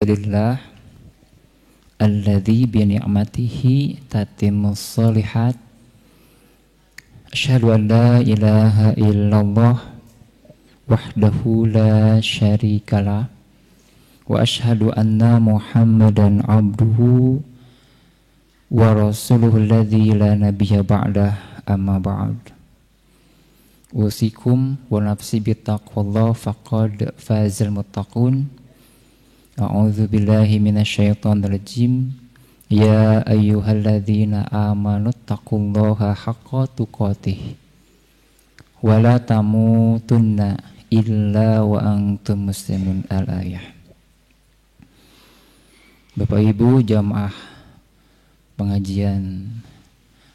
Alhamdulillah alladzi bi ni'matihi tatimmus shalihat. Asyhadu an la ilaha illallah wahdahu la syarikalah wa asyhadu anna Muhammadan abduhu wa rasuluhu alladzi la nabiyya ba'dah, amma ba'd. Usikum wa nafsi bittaqwallah faqad fazal muttaqun. A'udzu billahi minasyaitonir rajim. Ya ayyuhalladzina amanu taqullaha haqqa tuqatih wa la tamutunna illa wa antum muslimun. Al-ayah. Bapak Ibu jamaah pengajian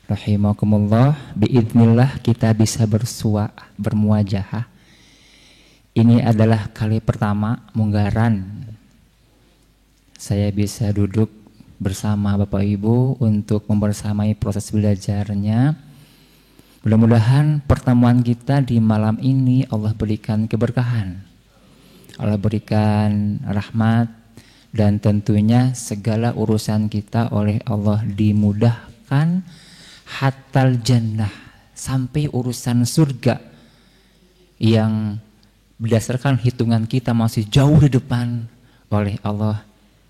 rahimakumullah, biidznillah kita bisa bermuajahah. Ini adalah kali pertama munggaran saya bisa duduk bersama Bapak Ibu untuk membersamai proses belajarnya. Mudah-mudahan pertemuan kita di malam ini Allah berikan keberkahan, Allah berikan rahmat, dan tentunya segala urusan kita oleh Allah dimudahkan hatal jannah, sampai urusan surga yang berdasarkan hitungan kita masih jauh di depan oleh Allah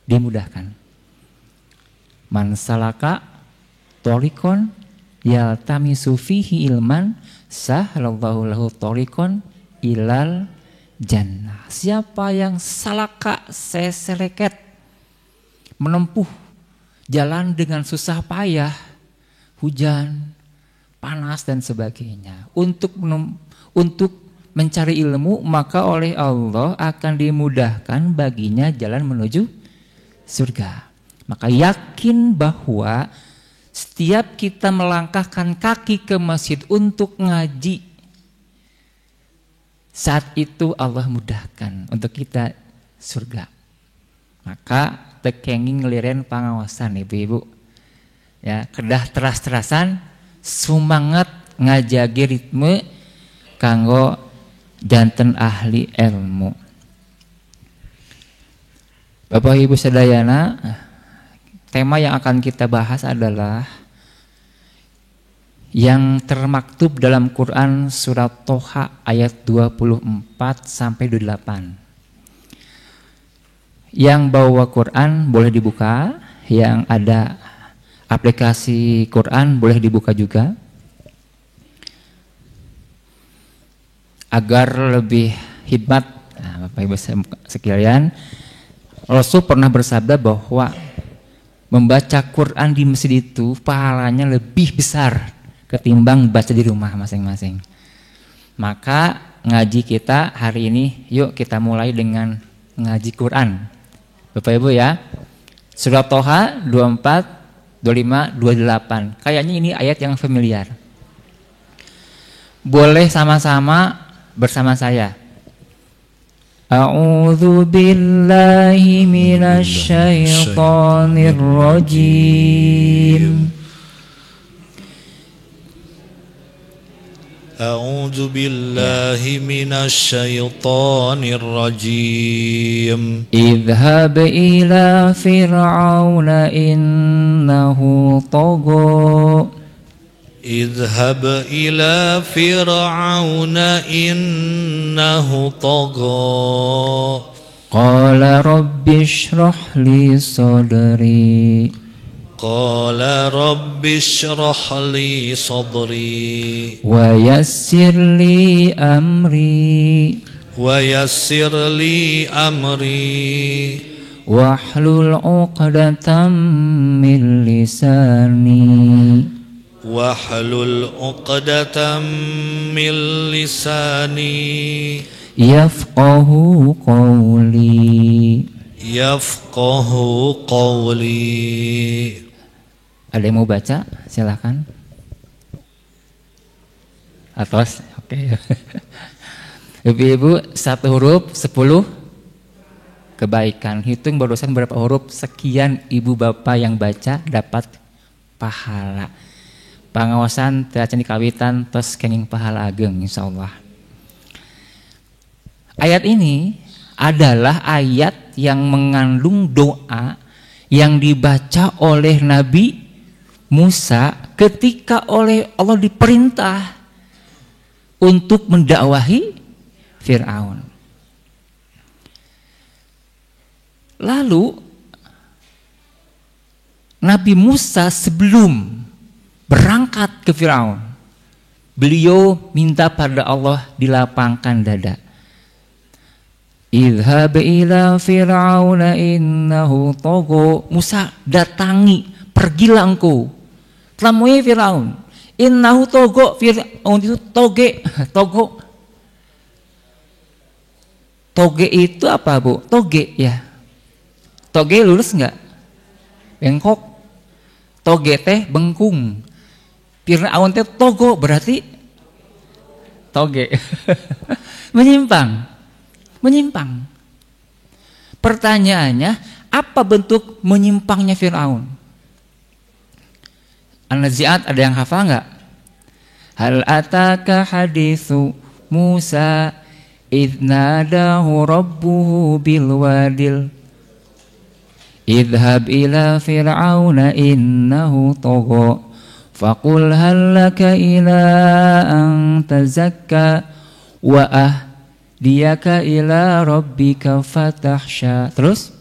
dimudahkan. Man salaka thoriqon yaltamisu fihi ilman sahhalallahu lahu thoriqon ilal jannah. Siapa yang salaka seseleket menempuh jalan dengan susah payah, hujan, panas dan sebagainya untuk mencari ilmu, maka oleh Allah akan dimudahkan baginya jalan menuju surga. Maka yakin bahwa setiap kita melangkahkan kaki ke masjid untuk ngaji, saat itu Allah mudahkan untuk kita surga. Maka tekenging ngeliren pangawasan ibu-ibu, ya, kedah teras-terasan sumangat ngajagi ritme kanggo janten ahli ilmu. Bapak Ibu sadayana, tema yang akan kita bahas adalah yang termaktub dalam Quran surat Toha ayat 24 sampai 28. Yang bawa Quran boleh dibuka, yang ada aplikasi Quran boleh dibuka juga, agar lebih hikmat. Nah, Bapak Ibu sekalian, Rasul pernah bersabda bahwa membaca Quran di masjid itu pahalanya lebih besar ketimbang baca di rumah masing-masing. Maka ngaji kita hari ini, yuk kita mulai dengan ngaji Quran. Bapak Ibu ya, surat Toha 24, 25, 28. Kayaknya ini ayat yang familiar. Boleh sama-sama bersama saya. A'udzu billahi minasy syaithanir rajim. A'udzu billahi minasy syaithanir rajim. Idhhab ila fir'auna innahu tagha. اذهب إلى فرعون إنه طغى. قال رب اشرح لي صدري. قال رب اشرح لي صدري. ويسر لي أمري. ويسر لي أمري. واحلل عقدة من لساني. واحلل عقدة من لساني. يفقه قولي. يفقه قولي. Ada yang mau baca? Silakan. Atas, oke. Ibu-ibu, satu huruf 10 kebaikan. Hitung barusan berapa huruf, sekian ibu bapak yang baca dapat pahala. Pangawasan teracan dikawitan tos kenging pahala ageng insyaallah. Ayat ini adalah ayat yang mengandung doa yang dibaca oleh Nabi Musa ketika oleh Allah diperintah untuk mendakwahi Fir'aun. Lalu Nabi Musa sebelum berangkat ke Fir'aun, beliau minta pada Allah dilapangkan dada. Idhab ila Fir'auna innahu tagha. Musa, datangi, pergilah engkau, temui Fir'aun. Innahu tagha, Fir'aun itu toge. Toge itu apa, Bu? Toge ya. Toge lurus enggak? Bengkok. Toge teh bengkung. Fir'aun teh togo berarti toge. Menyimpang. Pertanyaannya, apa bentuk menyimpangnya Fir'aun? An-Nazi'at ada yang hafal enggak? Hal ataka hadithu Musa idh nadahu rabbuhu bil wadil idhab ila fir'auna innahu tagha faqul hal laka ila an tazakka wa ahdiyaka ila rabbika fatahsya. Terus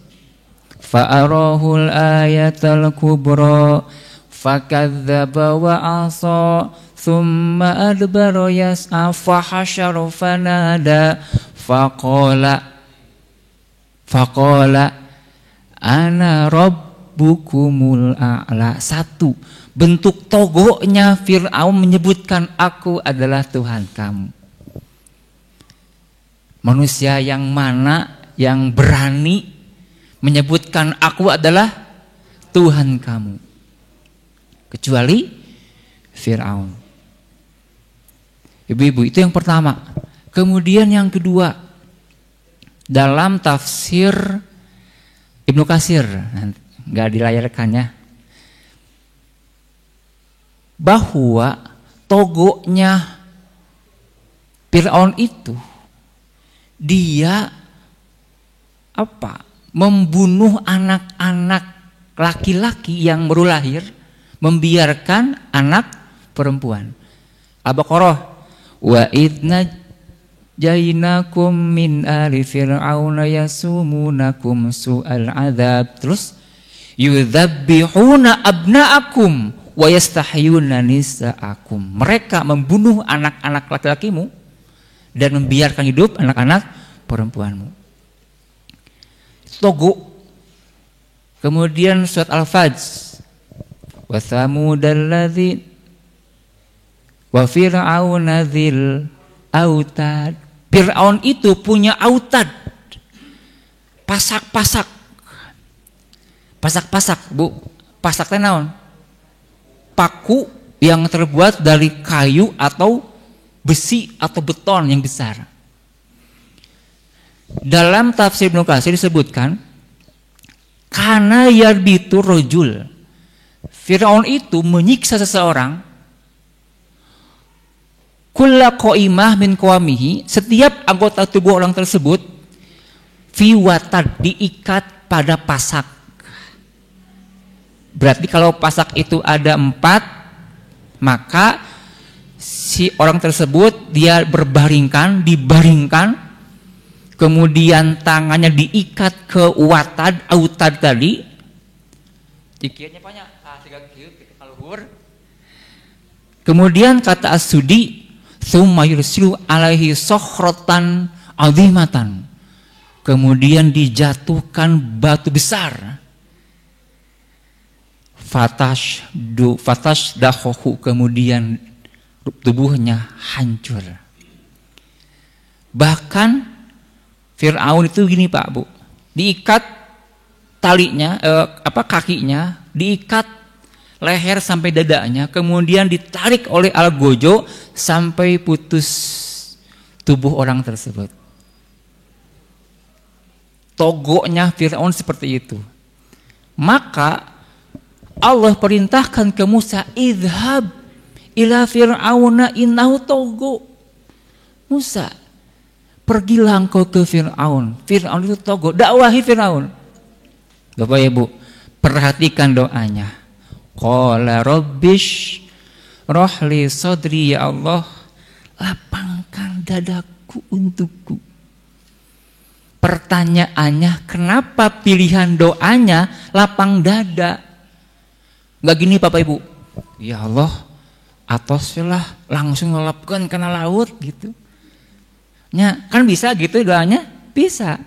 fa'arahul ayatal kubra fakadzdzaba wa asa thumma adbara yas'a fahasyara fanada faqala ana rabbukumul a'la. Satu, bentuk togonya Fir'aun menyebutkan aku adalah Tuhan kamu. Manusia yang mana yang berani menyebutkan aku adalah Tuhan kamu? Kecuali Fir'aun. Ibu-ibu, itu yang pertama. Kemudian yang kedua, dalam tafsir Ibnu Katsir, nggak dilayarkannya, bahwa togonya Fir'aun itu dia membunuh anak-anak laki-laki yang baru lahir, membiarkan anak perempuan. Al-Baqarah, wa idna jainakum min ali fir'auna yasumunakum su'al adzab. Terus yudzabbihuna abna'akum wa yastahyuna nisa'akum. Mereka membunuh anak-anak laki-lakimu dan membiarkan hidup anak-anak perempuanmu. Togo. Kemudian surat Al-Fajr, wa thamudalladzi wa fir'auna dzil autad. Fir'aun itu punya autad, pasak-pasak, Bu. Pasak teh naon? Paku yang terbuat dari kayu atau besi atau beton yang besar. Dalam tafsir Ibnu Katsir disebutkan, karena yarbitu rojul, Fir'aun itu menyiksa seseorang, kulla qaimah min qawamihi, setiap anggota tubuh orang tersebut, fi watad, diikat pada pasak. Berarti kalau pasak itu ada 4, maka si orang tersebut dia dibaringkan, kemudian tangannya diikat ke autad tadi. Dikirnya banyak, kemudian kata As-Sudi, tsumma yursilu alaihi sokhratan azimatan, kemudian dijatuhkan batu besar, fatash dahohu, kemudian tubuhnya hancur. Bahkan Fir'aun itu gini Pak Bu, diikat talinya, kakinya, diikat leher sampai dadanya, kemudian ditarik oleh algojo sampai putus tubuh orang tersebut. Togonya Fir'aun seperti itu. Maka Allah perintahkan ke Musa, idhab ila fir'auna innahu togo. Musa, pergilah engkau ke Fir'aun. Fir'aun itu togo, dakwahi Fir'aun. Bapak Ibu, perhatikan doanya. Qala rabbish rohli sodri, ya Allah, lapangkan dadaku untukku. Pertanyaannya, kenapa pilihan doanya lapang dada? Enggak gini Bapak Ibu, ya Allah, atoslah langsung ngelapkan kena laut gitu. Ya, kan bisa gitu doanya? Bisa.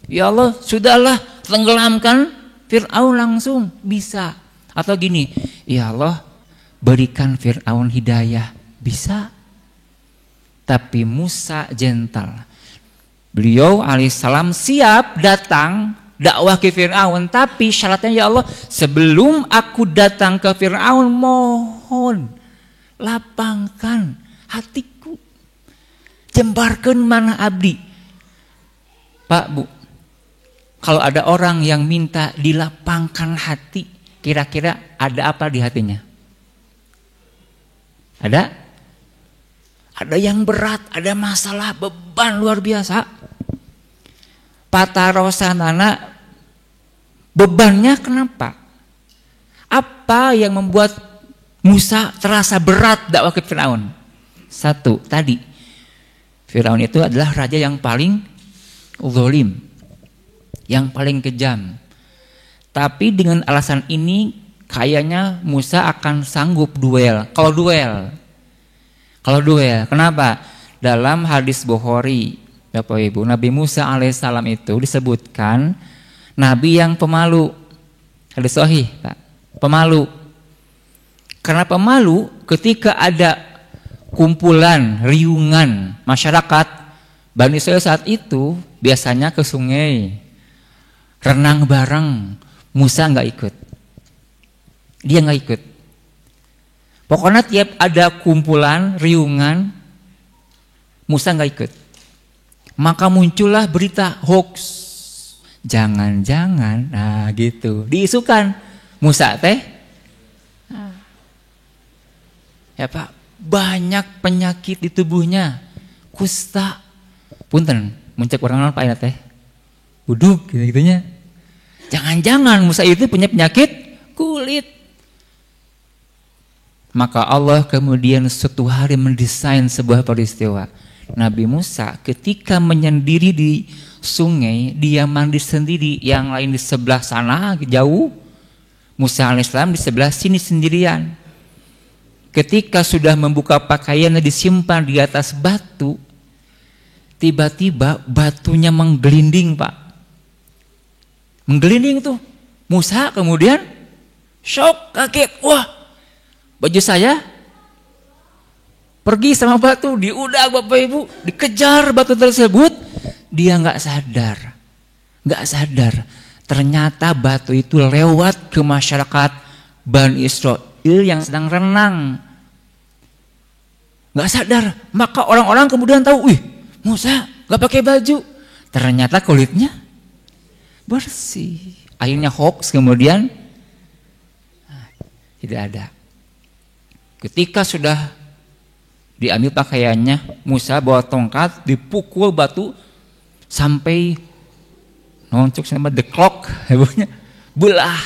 Ya Allah, sudahlah tenggelamkan Fir'aun langsung, bisa. Atau gini, ya Allah, berikan Fir'aun hidayah, bisa. Tapi Musa gentle. Beliau alaihissalam siap datang dakwah ke Fir'aun, tapi syaratnya, ya Allah, sebelum aku datang ke Fir'aun, mohon lapangkan hatiku, jembarkan mana abdi. Pak, Bu, kalau ada orang yang minta dilapangkan hati, kira-kira ada apa di hatinya? Ada? Ada yang berat, ada masalah, beban luar biasa. Patarosanana, bebannya kenapa? Apa yang membuat Musa terasa berat dakwah ke Fir'aun? Satu, tadi Fir'aun itu adalah raja yang paling zalim, yang paling kejam. Tapi dengan alasan ini kayaknya Musa akan sanggup duel. Kalau duel, kenapa? Dalam hadis Bukhari, Bapak Ibu, Nabi Musa alaihissalam itu disebutkan Nabi yang pemalu. Hadis sahih, Pak. Pemalu. Karena pemalu, ketika ada kumpulan, riungan masyarakat Bani Israil saat itu biasanya ke sungai, renang bareng. Musa nggak ikut. Dia nggak ikut. Pokoknya tiap ada kumpulan, riungan, Musa nggak ikut. Maka muncullah berita hoax. Jangan-jangan, nah gitu. Diisukan Musa teh. Ya Pak, banyak penyakit di tubuhnya. Kusta. Punten, muncak orang Pak teh. Buduk gitu-gitunya. Jangan-jangan Musa itu punya penyakit kulit. Maka Allah kemudian suatu hari mendesain sebuah peristiwa. Nabi Musa ketika menyendiri di sungai, dia mandi sendiri, yang lain di sebelah sana jauh. Musa alaihissalam di sebelah sini sendirian. Ketika sudah membuka pakaiannya disimpan di atas batu, tiba-tiba batunya menggelinding, Pak. Menggelinding tuh. Musa kemudian shock, kaget. Wah, baju saya pergi sama batu, diudak Bapak Ibu, dikejar batu tersebut. Dia nggak sadar. Ternyata batu itu lewat ke masyarakat Bani Israil yang sedang renang. Nggak sadar. Maka orang-orang kemudian tahu, wih, Musa nggak pakai baju. Ternyata kulitnya bersih. Akhirnya hoax kemudian tidak ada. Ketika sudah diambil pakaiannya, Musa bawa tongkat, dipukul batu sampai noncok sama deklok, belah.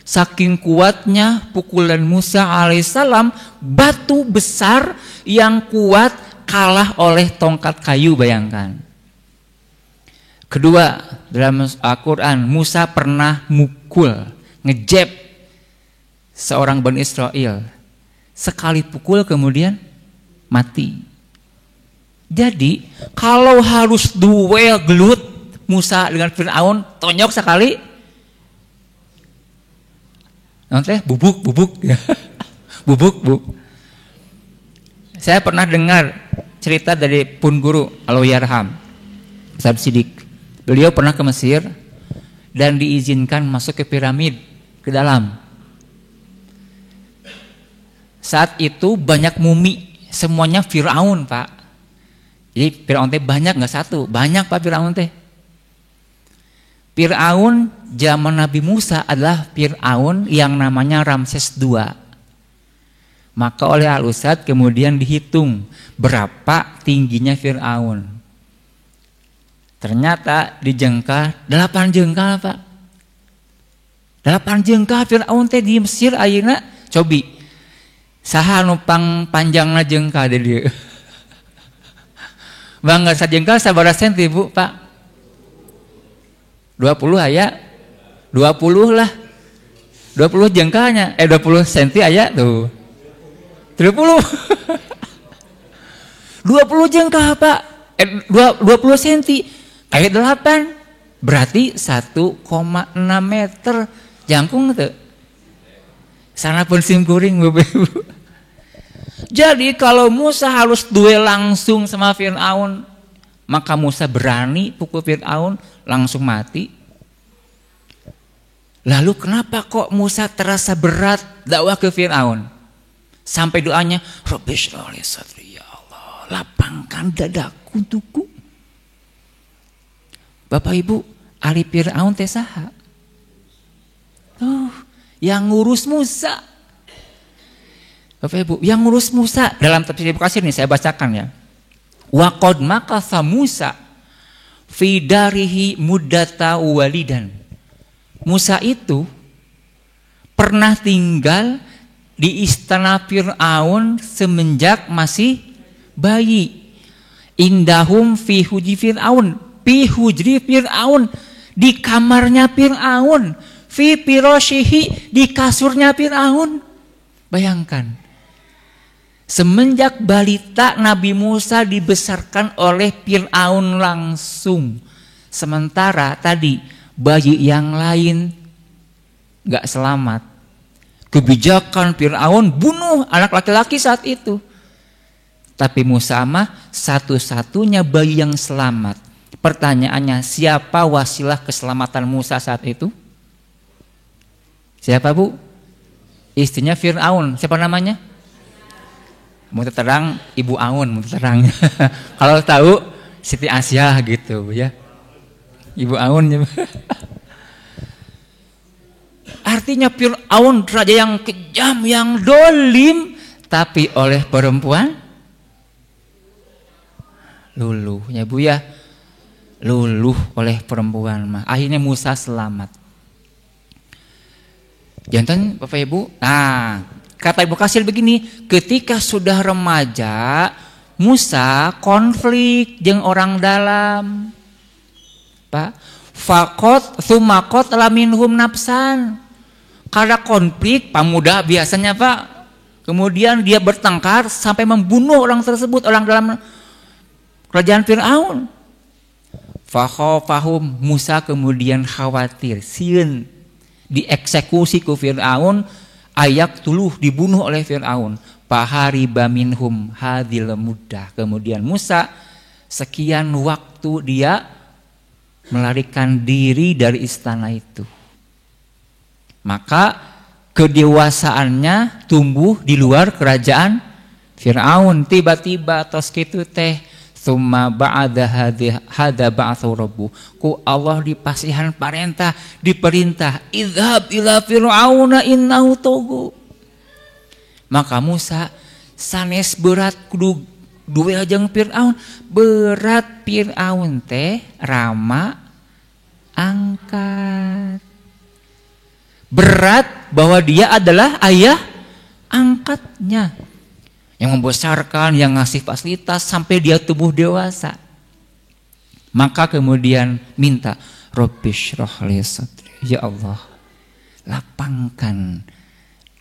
Saking kuatnya pukulan Musa alaihissalam, batu besar yang kuat kalah oleh tongkat kayu, bayangkan. Kedua, dalam Al-Quran, Musa pernah mukul, ngejeb seorang Bani Israil. Sekali pukul kemudian mati. Jadi kalau harus duel gelut Musa dengan Fir'aun, tonyok sekali, nanti bubuk ya. bubuk. Saya pernah dengar cerita dari Pun Guru Allahyarham Ustaz Sidik. Beliau pernah ke Mesir dan diizinkan masuk ke piramid, ke dalam. Saat itu banyak mumi, semuanya Fir'aun, Pak. Jadi Fir'aun teh banyak, nggak satu, banyak Pak Fir'aun teh. Fir'aun zaman Nabi Musa adalah Fir'aun yang namanya Ramses II. Maka oleh Al-Ustadz kemudian dihitung berapa tingginya Fir'aun. Ternyata dijengkal 8 jengkal, Pak. 8 jengkal Fir'aun teh di Mesir ayeuna cobi. Saha nu panjangna jengkal di dieu? Bangga sajengkal sabaraha senti, Bu, Pak? 20 aya? 20 lah. 20 jengkalnya, 20 senti aya tuh. 30. 20 jengkal, Pak. 20 senti. Kayak 8. Berarti 1,6 meter. Jangkung tuh. Sana pun simkuring, Bapak Ibu. Jadi kalau Musa harus duel langsung sama Fir'aun, maka Musa berani pukul Fir'aun langsung mati. Lalu kenapa kok Musa terasa berat dakwah ke Fir'aun? Sampai doanya, Rabbi shrah li sadri, ya Allah, lapangkan dadaku untukku. Bapak Ibu, ahli Fir'aun teh saha? Yang ngurus Musa. Bapak Ibu, yang ngurus Musa dalam tafsir Ibnu Katsir ini saya bacakan ya. Wa qad makatha Musa fi darihi muddata walidan. Musa itu pernah tinggal di istana Fir'aun semenjak masih bayi. Indahum fi hujri Fir'aun, fi hujri Fir'aun, di kamarnya Fir'aun, fi pirashihi, di kasurnya Fir'aun. Bayangkan, semenjak balita Nabi Musa dibesarkan oleh Fir'aun langsung. Sementara tadi bayi yang lain gak selamat. Kebijakan Fir'aun bunuh anak laki-laki saat itu. Tapi Musa mah satu-satunya bayi yang selamat. Pertanyaannya, siapa wasilah keselamatan Musa saat itu? Siapa, Bu? Istrinya Fir'aun. Siapa namanya? Mau terang Ibu Aun, mau terang. Kalau tahu Siti Asia gitu ya. Ibu Aun. Artinya Fir'aun raja yang kejam, yang dolim, tapi oleh perempuan luluh ya Bu ya. Luluh oleh perempuan mah. Akhirnya Musa selamat. Jantan Bapak Ibu. Nah, kata Ibnu Katsir begini, ketika sudah remaja, Musa konflik jeung orang dalam. Pak, fakot sumakot laminhum nafsan. Karena konflik pamuda biasanya Pak, kemudian dia bertengkar sampai membunuh orang tersebut, orang dalam kerajaan Fir'aun. Fakhafahum, Musa kemudian khawatir, sieun dieksekusi ku Fir'aun, ayak tuluh dibunuh oleh Fir'aun. Pahariba minhum hadil muddah. Kemudian Musa sekian waktu dia melarikan diri dari istana itu. Maka kedewasaannya tumbuh di luar kerajaan Fir'aun. Tiba-tiba tos kitu teh summa ba'da hadza ba'athu rabbu. Ku Allah dipasihan diperintah idhab ila fir'auna innahu taghu. Maka Musa sanes berat kudu duel jeung Fir'aun. Berat Fir'aun teh rama angkat. Berat bahwa dia adalah ayah angkatnya, yang membesarkan, yang ngasih fasilitas sampai dia tumbuh dewasa. Maka kemudian minta, Rabbi shrah li sadri, ya Allah, lapangkan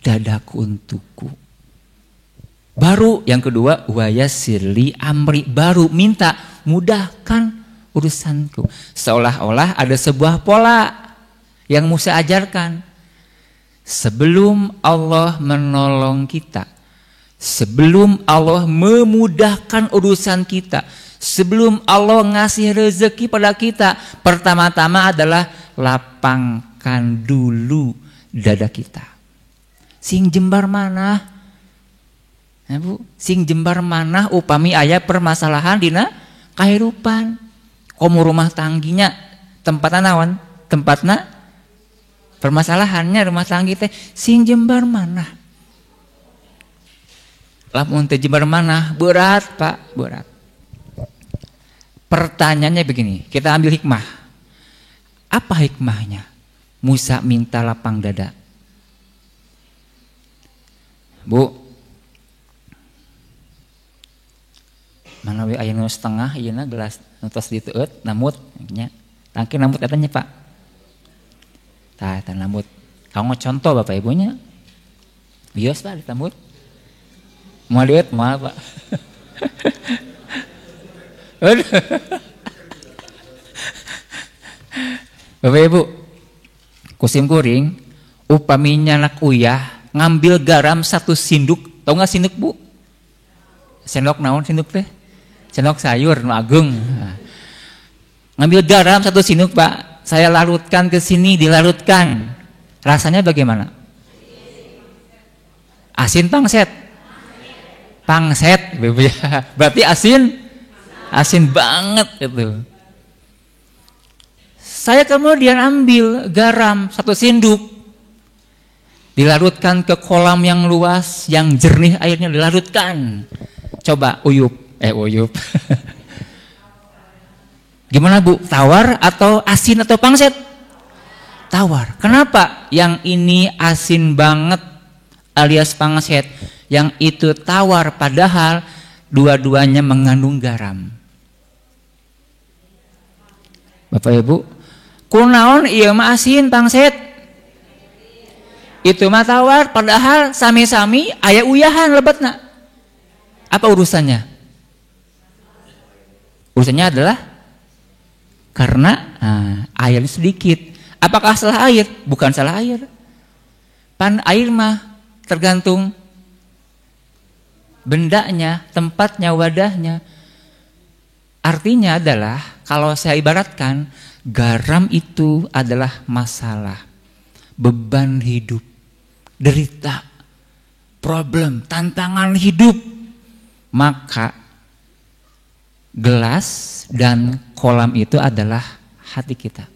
dadaku untukku. Baru yang kedua, wa yassir li amri, baru minta mudahkan urusanku. Seolah-olah ada sebuah pola yang Musa ajarkan. Sebelum Allah menolong kita, sebelum Allah memudahkan urusan kita, sebelum Allah ngasih rezeki pada kita, pertama-tama adalah lapangkan dulu dada kita. Sing jembar manah, ya Bu, sing jembar manah upami aya permasalahan dina kahirupan. Komo rumah tangginya tempatna naon? Tempatna permasalahannya rumah tanggi teh sing jembar manah. Lamun teh jembar manah berat Pak, berat. Pertanyaannya begini, kita ambil hikmah. Apa hikmahnya? Musa minta lapang dada. Bu, mana we aya nu setengah ieu gelas tos diteueut namut nya. Tangke namut etanya, Pak. Tah eta namut. Kamu contoh Bapak Ibunya. Bios Pak ditamut. Mau lihat mau Pak. Bapak Ibu, kusim kuring upaminya anak uyah ngambil garam 1 sinduk, tahu nggak sinduk Bu? Sendok naon sinduk teh? Sendok sayur nu agung. Nah. Ngambil garam 1 sinduk Pak, saya larutkan ke sini, dilarutkan. Rasanya bagaimana? Asin pangset. Pangset, berarti asin banget itu. Saya kemudian ambil garam 1 sendok, dilarutkan ke kolam yang luas, yang jernih airnya dilarutkan. Coba uyup. Gimana Bu? Tawar atau asin atau pangset? Tawar. Kenapa? Yang ini asin banget alias pangset, yang itu tawar padahal dua-duanya mengandung garam. Bapak Ibu, kunaon ieu mah asin pangset? Itu mah tawar padahal sami-sami aya uyahan lebetna. Apa urusannya? Urusannya adalah karena airnya sedikit. Apakah salah air? Bukan salah air. Pan air mah tergantung bendanya, tempatnya, wadahnya. Artinya adalah kalau saya ibaratkan, garam itu adalah masalah, beban hidup, derita, problem, tantangan hidup. Maka gelas dan kolam itu adalah hati kita.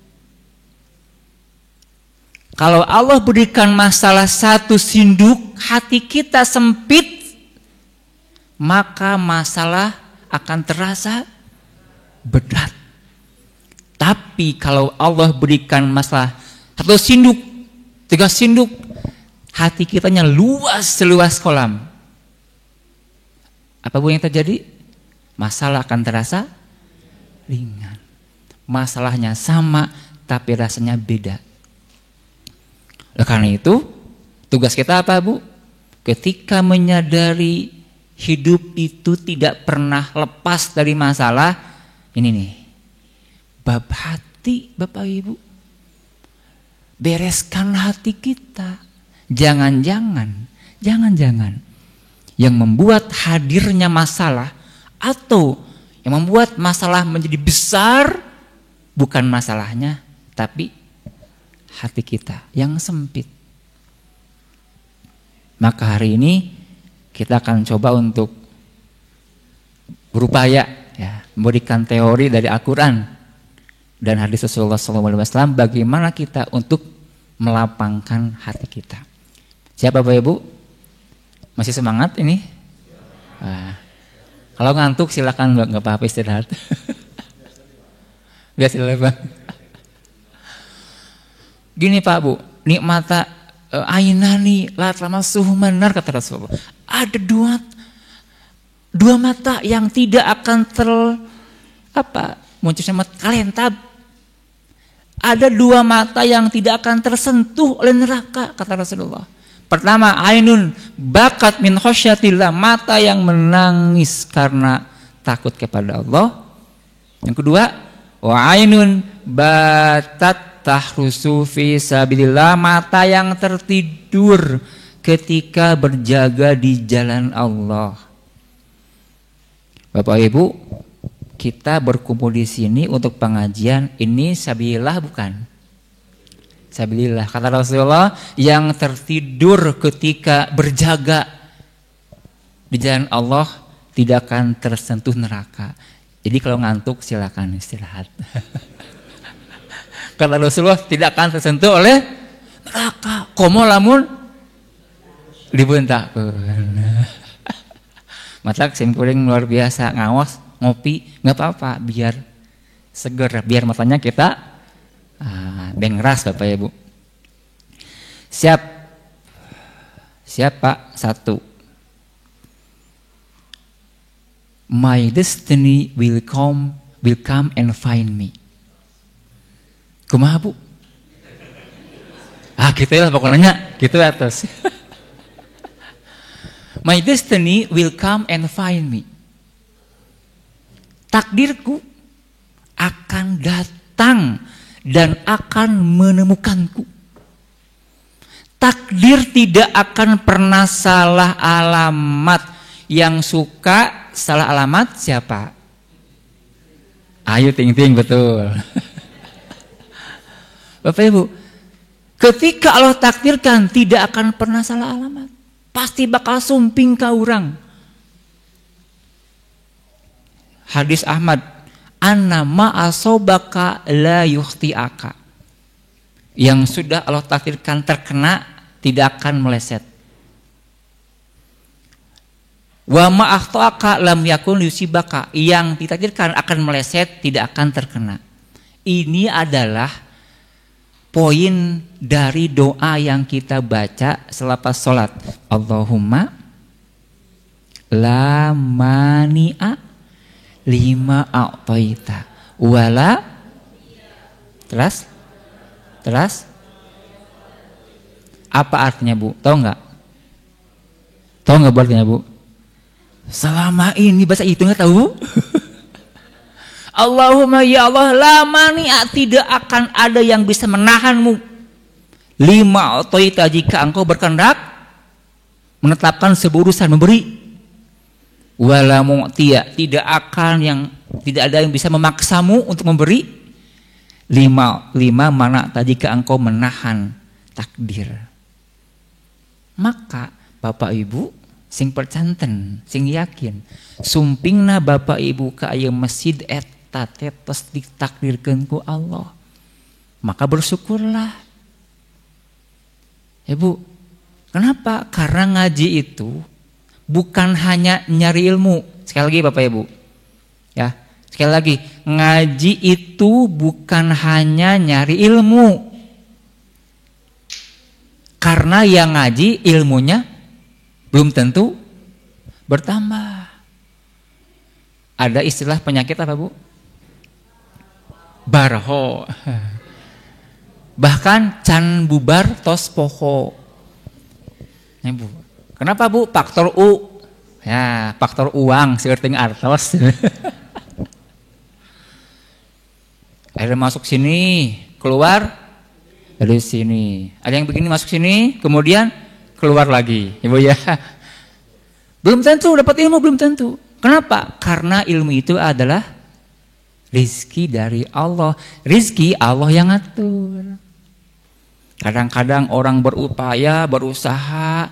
Kalau Allah berikan masalah 1 sinduk, hati kita sempit, maka masalah akan terasa berat. Tapi kalau Allah berikan masalah 1 sinduk, 3 sinduk, hati kitanya luas seluas kolam. Apa Bu yang terjadi? Masalah akan terasa ringan. Masalahnya sama, tapi rasanya beda. Karena itu, tugas kita apa Bu? Ketika menyadari hidup itu tidak pernah lepas dari masalah, ini nih, bab hati Bapak Ibu. Bereskan hati kita. Jangan-jangan yang membuat hadirnya masalah atau yang membuat masalah menjadi besar bukan masalahnya, tapi hati kita yang sempit. Maka hari ini kita akan coba untuk berupaya ya, memberikan teori dari Al-Quran dan hadis Rasulullah SAW bagaimana kita untuk melapangkan hati kita. Siapa Bapak Ibu? Masih semangat ini? Kalau ngantuk silakan, nggak apa-apa istirahat. Biasa Bang. Gini Pak Bu, nikmata ainani la tamassuh manar kata Rasulullah. Ada dua mata yang tidak akan munculnya mata kalentab. Ada 2 mata yang tidak akan tersentuh oleh neraka kata Rasulullah. Pertama, ainun bakat min khosyatillah, mata yang menangis karena takut kepada Allah. Yang kedua, wa ainun batat tahrusu fi sabilillah, mata yang tertidur ketika berjaga di jalan Allah. Bapak Ibu, kita berkumpul di sini untuk pengajian ini sabilillah bukan? Sabilillah. Kata Rasulullah, yang tertidur ketika berjaga di jalan Allah tidak akan tersentuh neraka. Jadi kalau ngantuk silakan istirahat. Kata Rasulullah tidak akan tersentuh oleh neraka. Komo lamun dibentak. Mata sim kuring luar biasa ngawas ngopi, nggak apa-apa, biar seger, biar matanya kita bengeras Bapak Ibu. Siap Pak. 1. My destiny will come and find me. Kumaha Bu? Gitu ya pokoknya, gitu atas. My destiny will come and find me. Takdirku akan datang dan akan menemukanku. Takdir tidak akan pernah salah alamat. Yang suka salah alamat siapa? Ayo ting-ting, betul. Bapak Ibu, ketika Allah takdirkan tidak akan pernah salah alamat. Pasti bakal sumping ka urang. Hadis Ahmad, anna ma asobaka la yukhti'aka. Yang sudah Allah takdirkan terkena tidak akan meleset. Wa ma akhta'aka lam yakun yusibaka. Yang ditakdirkan akan meleset tidak akan terkena. Ini adalah poin dari doa yang kita baca selepas sholat. Allahumma la mani'a lima a'taita wala terus apa artinya Bu? Tahu nggak Bu artinya Bu? Selama ini bahasa itu nggak tahu. Allahumma ya Allah la mani'a, tidak akan ada yang bisa menahanmu. Lima a'taita, jika engkau berkehendak menetapkan sebuah urusan memberi. Wala mu'tiya, tidak ada yang bisa memaksamu untuk memberi. Lima mana tadi ke engkau menahan takdir. Maka Bapak Ibu sing percanten, sing yakin, sumpingna Bapak Ibu ka aya masjid eta tetes ditakdirkeun ku Allah. Maka bersyukurlah. Ibu, kenapa? Karena ngaji itu bukan hanya nyari ilmu. Sekali lagi Bapak Ibu. Ya, sekali lagi, ngaji itu bukan hanya nyari ilmu. Karena yang ngaji ilmunya belum tentu bertambah. Ada istilah penyakit apa Bu? Barho. Bahkan can bubar tos poho. Ya, Bu. Kenapa Bu? Faktor U. Ya, faktor uang seperti artos. Ada masuk sini, keluar dari sini. Ada yang begini masuk sini, kemudian keluar lagi. Ibu ya. Belum tentu dapat ilmu, belum tentu. Kenapa? Karena ilmu itu adalah rizki dari Allah. Rizki Allah yang ngatur. Kadang-kadang orang berupaya, berusaha,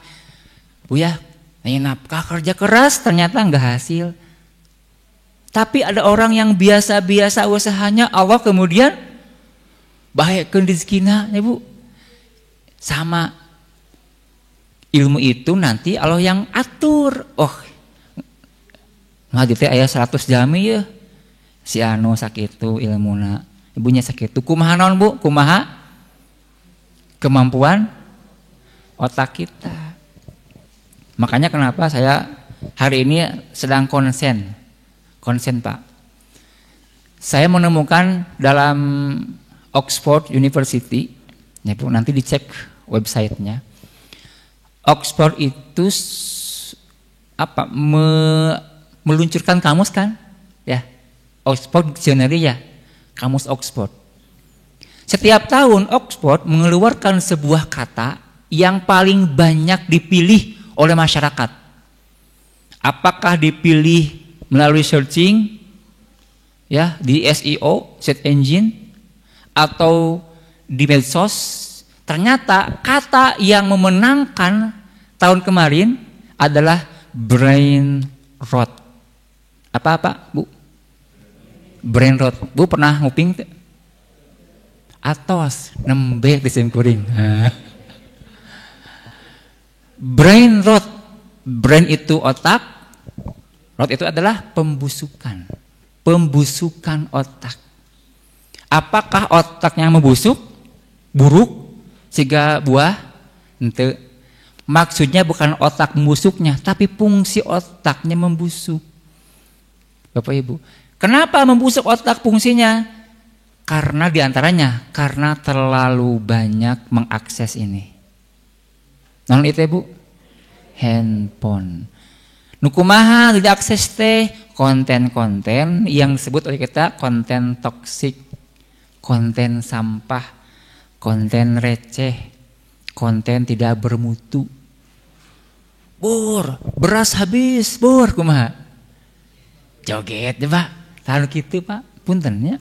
Bu ya, nafkah kerja keras ternyata enggak hasil. Tapi ada orang yang biasa-biasa usahanya, Allah kemudian bahayakeun rezekina, ya Bu. Sama ilmu itu nanti Allah yang atur. Oh, ngaji teh aya 100 jami ya. Si anu sakitu ilmuna, ibunya sakitu. Kumaha naon Bu? Kumaha kemampuan otak kita. Makanya kenapa saya hari ini sedang konsen Pak. Saya menemukan dalam Oxford University, ya Bu, nanti dicek websitenya. Oxford itu meluncurkan kamus kan, ya, Oxford Dictionary ya, kamus Oxford. Setiap tahun Oxford mengeluarkan sebuah kata yang paling banyak dipilih oleh masyarakat. Apakah dipilih melalui searching, ya, di SEO, search engine, atau di medsos? Ternyata kata yang memenangkan tahun kemarin adalah brain rot. Apa Bu? Brain rot. Bu pernah nguping? Atos nembe disim kuring. Brain rot. Brain itu otak, Rot itu adalah pembusukan. Pembusukan otak. Apakah otaknya membusuk? Buruk? Sehingga buah? Ente. Maksudnya bukan otak membusuknya, tapi fungsi otaknya membusuk. Bapak Ibu. Kenapa membusuk otak fungsinya? Karena diantaranya, karena terlalu banyak mengakses ini. Non itu Ibu? Handphone. Nukumaha diakses teh konten-konten yang disebut oleh kita konten toksik, konten sampah, konten receh, konten tidak bermutu. Bur, beras habis, bur, kumaha? Joget deh Pak, tahu gitu Pak, puntennya.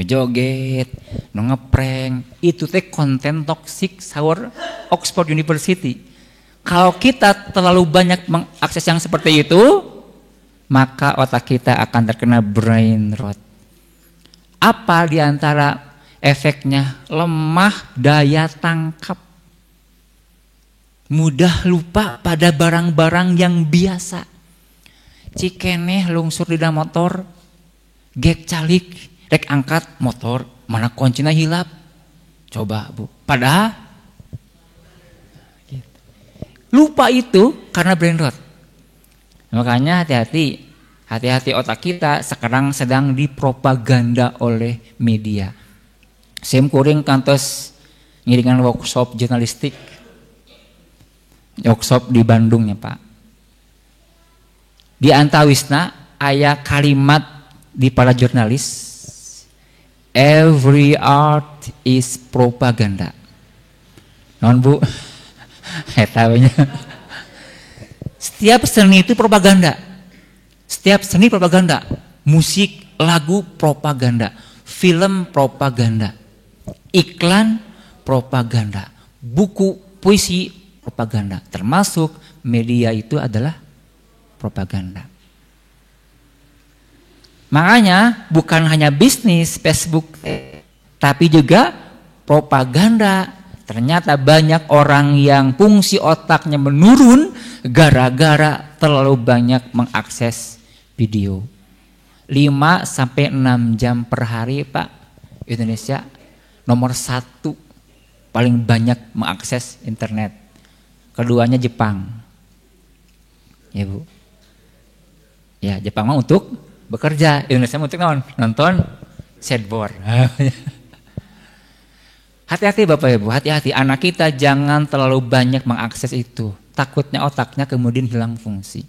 Joget, ngeprank, itu teh konten toksik saur Oxford University. Kalau kita terlalu banyak mengakses yang seperti itu, maka otak kita akan terkena brain rot. Apa diantara efeknya? Lemah daya tangkap. Mudah lupa pada barang-barang yang biasa. Cikeneh lungsur di dalam motor, gek calik, rek angkat motor, mana kuncinya hilap. Coba Bu, padahal lupa itu karena brain rot. Makanya hati-hati otak kita sekarang sedang dipropaganda oleh media. Sim kuring kantos ngiringan workshop jurnalistik, workshop di Bandung ya Pak. Di antawisna aya kalimat di para jurnalis, every art is propaganda. Non Bu? Tahunya. Setiap seni itu propaganda. Setiap seni propaganda. Musik, lagu propaganda. Film propaganda. Iklan propaganda. Buku, puisi propaganda. Termasuk media itu adalah propaganda. Makanya bukan hanya bisnis Facebook, tapi juga propaganda. Ternyata banyak orang yang fungsi otaknya menurun gara-gara terlalu banyak mengakses video. 5-6 jam per hari Pak, Indonesia nomor 1 paling banyak mengakses internet. Keduanya Jepang. Ya Bu. Ya Jepang mah untuk bekerja, Indonesia untuk nonton skateboard. Hati-hati Bapak Ibu, hati-hati anak kita jangan terlalu banyak mengakses itu. Takutnya otaknya kemudian hilang fungsi.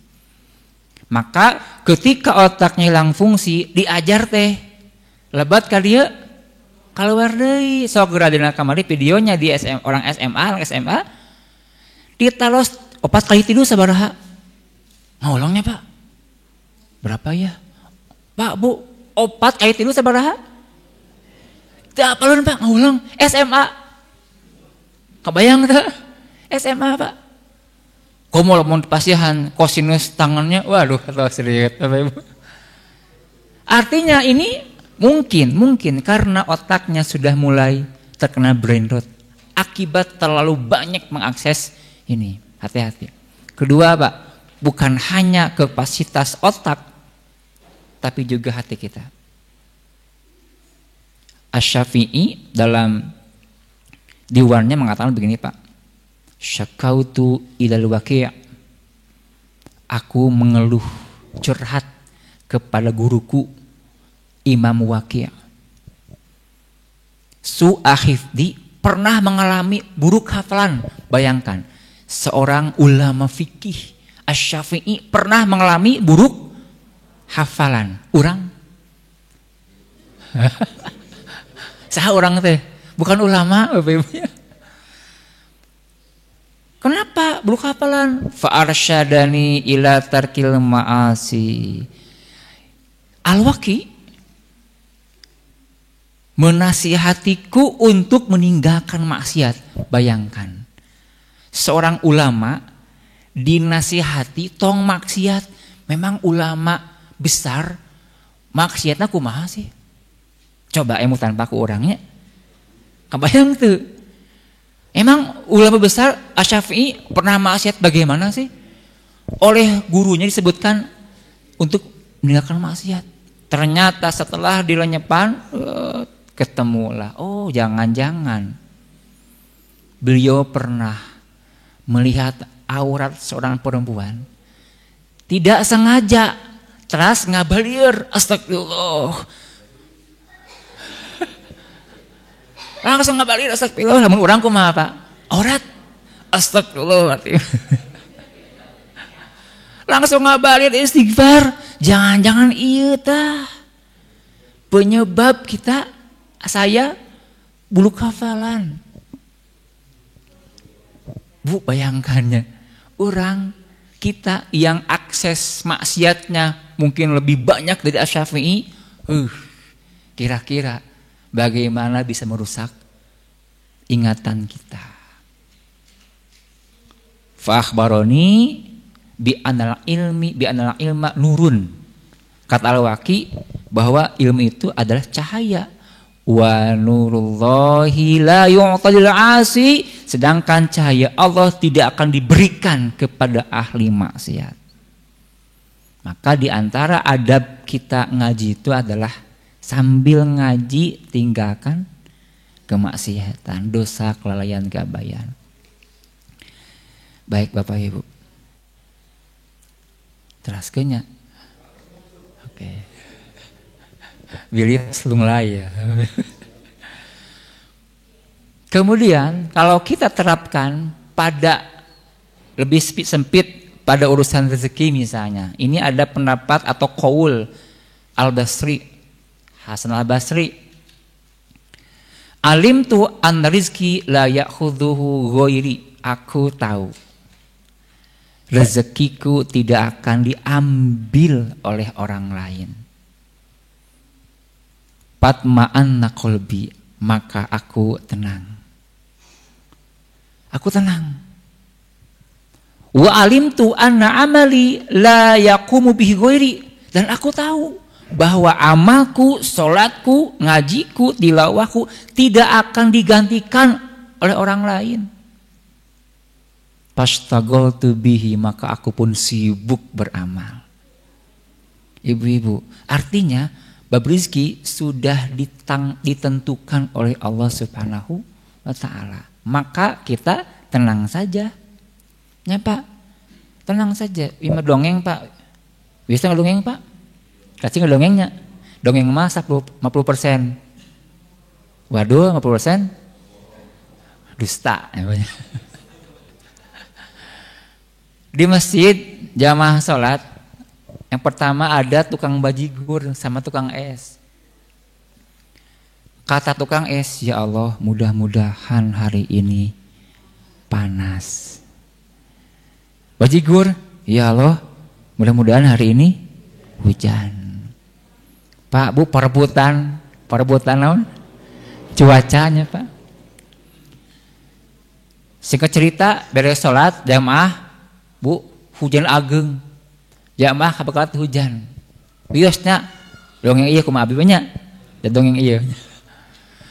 Maka ketika otaknya hilang fungsi, diajar teh. Lebat ka dieu kaluar deui. Sok geradina kamari videonya di orang SMA, ditalos 4 kali tidur sabaraha? Ngolongnya Pak. Berapa ya? Pak Bu, 4 kali tidur sabaraha? Tak apalun Pak, ngulang SMA. Kebayang tak? SMA Pak. Komo lamun pasihan kosinus tangannya, waduh atau serius Bapak Ibu. Artinya ini mungkin karena otaknya sudah mulai terkena brain rot akibat terlalu banyak mengakses ini. Hati-hati. Kedua Pak, bukan hanya kapasitas otak tapi juga hati kita. Asy-Syafi'i dalam diwannya mengatakan begini Pak. Syakautu ilal waqi'. Aku mengeluh curhat kepada guruku Imam Waqi'. Su'ahifdi pernah mengalami buruk hafalan. Bayangkan, seorang ulama fikih Asy-Syafi'i pernah mengalami buruk hafalan. Urang saha orang teh bukan ulama Bapak Ibu ya. Kenapa buruk hafalan? Fa arsyadani ila tarkil ma'asi. Al-Waqi menasihatiku untuk meninggalkan maksiat. Bayangkan, seorang ulama dinasihati tong maksiat. Memang ulama besar maksiatna kumaha sih? Coba emutan paku orangnya. Kebayang tuh. Emang ulama besar Asy-Syafi'i pernah maksiat bagaimana sih? Oleh gurunya disebutkan untuk meninggalkan maksiat. Ternyata setelah dilenyepan ketemulah, oh jangan-jangan beliau pernah melihat aurat seorang perempuan, tidak sengaja, terus ngabalir, astagfirullah. Langsung ngabalir, astagfirullah. Namun orang kumaha Pak? Aurat, astagfirullah. Langsung ngabalir istighfar. Jangan-jangan iya tah penyebab saya bulu kafalan. Bu, bayangkannya, orang kita yang akses maksiatnya mungkin lebih banyak dari Asy-Syafi'i, kira-kira bagaimana bisa merusak ingatan kita? Fa akhbaroni bi anal ilma nurun. Kata Al-Waqi bahwa ilmu itu adalah cahaya. Wa nurullahi la yu'tadil 'asi, sedangkan cahaya Allah tidak akan diberikan kepada ahli maksiat. Maka di antara adab kita ngaji itu adalah sambil ngaji tinggalkan kemaksiatan, dosa, kelalaian, keabayan. Baik Bapak Ibu. Teraskeun. Oke. Bilih selung laya. Kemudian kalau kita terapkan pada lebih sempit pada urusan rezeki misalnya. Ini ada pendapat atau qaul Al-Basri, Hasan Al-Basri. Alim tu an rizki la ya'khudhuhu ghairi. Aku tahu rezekiku tidak akan diambil oleh orang lain. Patma'anna qalbi, maka aku tenang. Aku tenang. Wa alimtu anna amali la yaqumu bihi ghairi, dan aku tahu bahwa amalku, salatku, ngajiku, tilawahku tidak akan digantikan oleh orang lain. Pastagoltu bihi, maka aku pun sibuk beramal. Ibu-ibu, artinya bab rizki sudah ditentukan oleh Allah Subhanahu wa ta'ala. Maka kita tenang saja. Ya Pak, tenang saja. Ima dongeng Pak. Bisa ngedongeng Pak? Kasih ngedongengnya. Dongeng mah 50%. Waduh, 50%? Dusta namanya. Di masjid jamaah sholat, yang pertama ada tukang bajigur sama tukang es. Kata tukang es, ya Allah, mudah-mudahan hari ini panas. Bajigur, ya Allah, mudah-mudahan hari ini hujan. Pak, Bu, perebutan naon? Cuacanya Pak. Singkat cerita, beres sholat jamaah, Bu, hujan ageng. Jamaah kabekat hujan. Biosnya dongeng iya kumaha abdi banyak. Dan dongeng iya.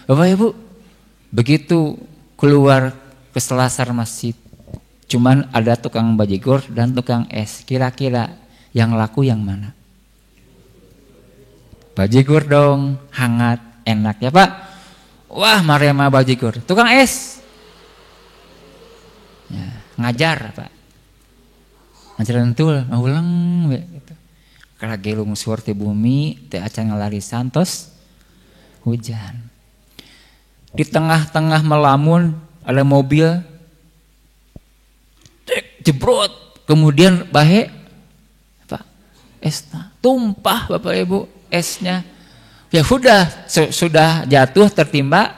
Bapak Ibu, begitu keluar ke selasar masjid, cuman ada tukang bajigur dan tukang es. Kira-kira yang laku yang mana? Bajigur dong, hangat, enak ya Pak. Wah, marema bajigur. Tukang es ya, ngajar Pak. Ngajaran tuh ngulang gitu. Kalage lungsur ti bumi teh acan ngalari santos hujan. Di tengah-tengah melamun ada mobil jebrot, kemudian bahe Pak esnya tumpah Bapak Ibu esnya. Ya sudah jatuh tertimpa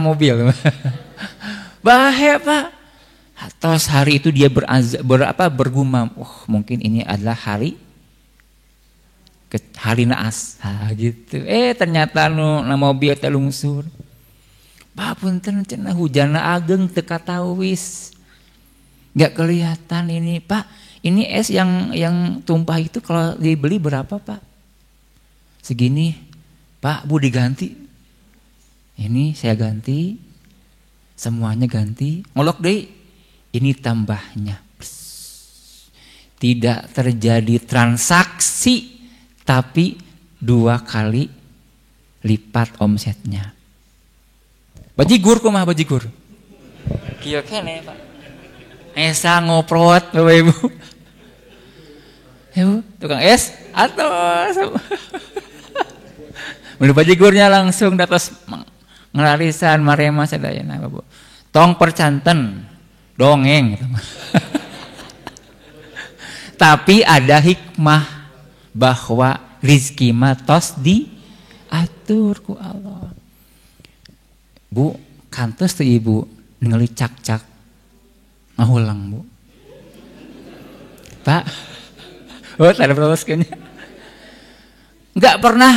mobil. Bahe Pak. Terus hari itu dia bergumam, mungkin ini adalah hari naas, gitu. Ternyata na mobil teh lungsur. Pak punten cenah hujanna ageng teu katawis. Enggak kelihatan ini, Pak. Ini es yang tumpah itu kalau dibeli berapa, Pak? Segini. Pak, Bu diganti. Ini saya ganti. Semuanya ganti. Ngolok deui. Ini tambahnya. tidak terjadi transaksi, tapi 2 kali lipat omsetnya. Bajigur kumaha bajigur? Kieu kene, Pak. Esa ngoprot Bapak Ibu. Ibu, tukang es atos. Mun bajigurnya langsung datos ngelarisan marema sadayana Bapak. Tong percanten dongeng gitu. Tapi ada hikmah bahwa rizki mah tos diatur ku Allah. Bu, kantos tuh Ibu ningali cak-cak ngahulang Bu. Pak, oh ada protesnya. Enggak pernah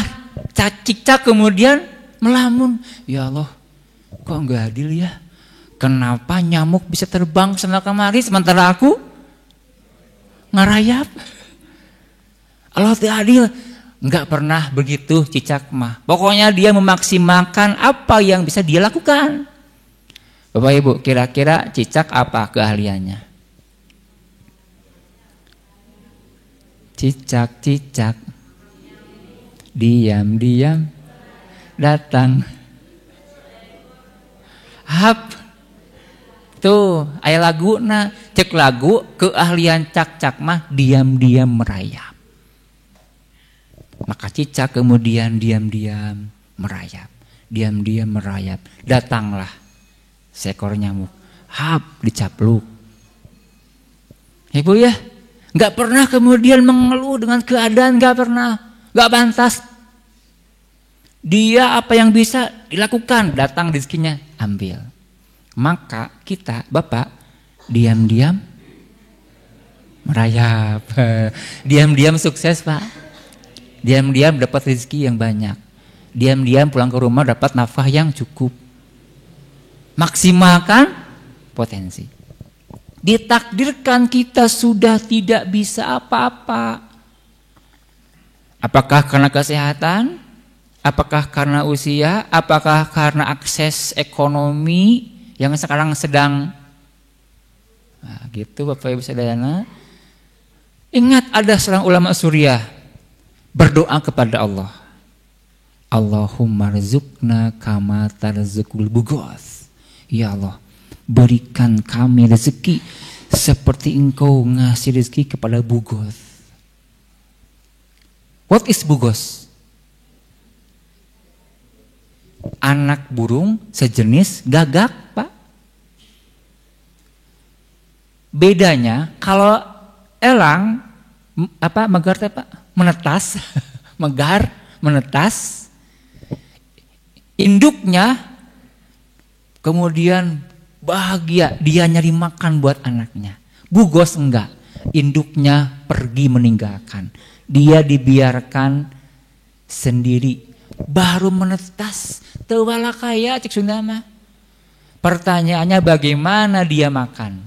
cak-cak kemudian melamun. Ya Allah, kok enggak adil ya? Kenapa nyamuk bisa terbang sana kemari sementara aku ngarayap? Allah tidak adil. Enggak pernah begitu cicak mah. Pokoknya dia memaksimalkan apa yang bisa dia lakukan. Bapak Ibu, kira-kira cicak apa keahliannya? Cicak-cicak diam-diam datang. Hap. Tuh, aya laguna, cek lagu keahlian cak-cak mah diam-diam merayap. Maka cicak kemudian diam-diam merayap. Diam-diam merayap. Datanglah seekor nyamuk. Hap, dicapluk. Ibu ya, gak pernah kemudian mengeluh dengan keadaan, gak pernah. Gak pantas. Dia apa yang bisa dilakukan, datang rezekinya, ambil. Maka kita, Bapak, diam-diam merayap. Diam-diam sukses, Pak. Diam-diam dapat rezeki yang banyak. Diam-diam pulang ke rumah dapat nafkah yang cukup. Maksimalkan potensi. Ditakdirkan kita sudah tidak bisa apa-apa. Apakah karena kesehatan? Apakah karena usia? Apakah karena akses ekonomi yang sekarang sedang gitu Bapak Ibu Saudara. Ingat ada seorang ulama Suriah berdoa kepada Allah. Allahumma rizukna kama tarzukul bughos. Ya Allah, berikan kami rezeki seperti Engkau ngasih rezeki kepada bughos. What is bughos? Anak burung sejenis gagak, Pak. Bedanya kalau elang megar teh Pak, menetas, megar, menetas. Induknya kemudian bahagia, dia nyari makan buat anaknya. Bughos enggak, induknya pergi meninggalkan. Dia dibiarkan sendiri, baru menetas. Tewala kaya cek Sunda mah. Pertanyaannya bagaimana dia makan?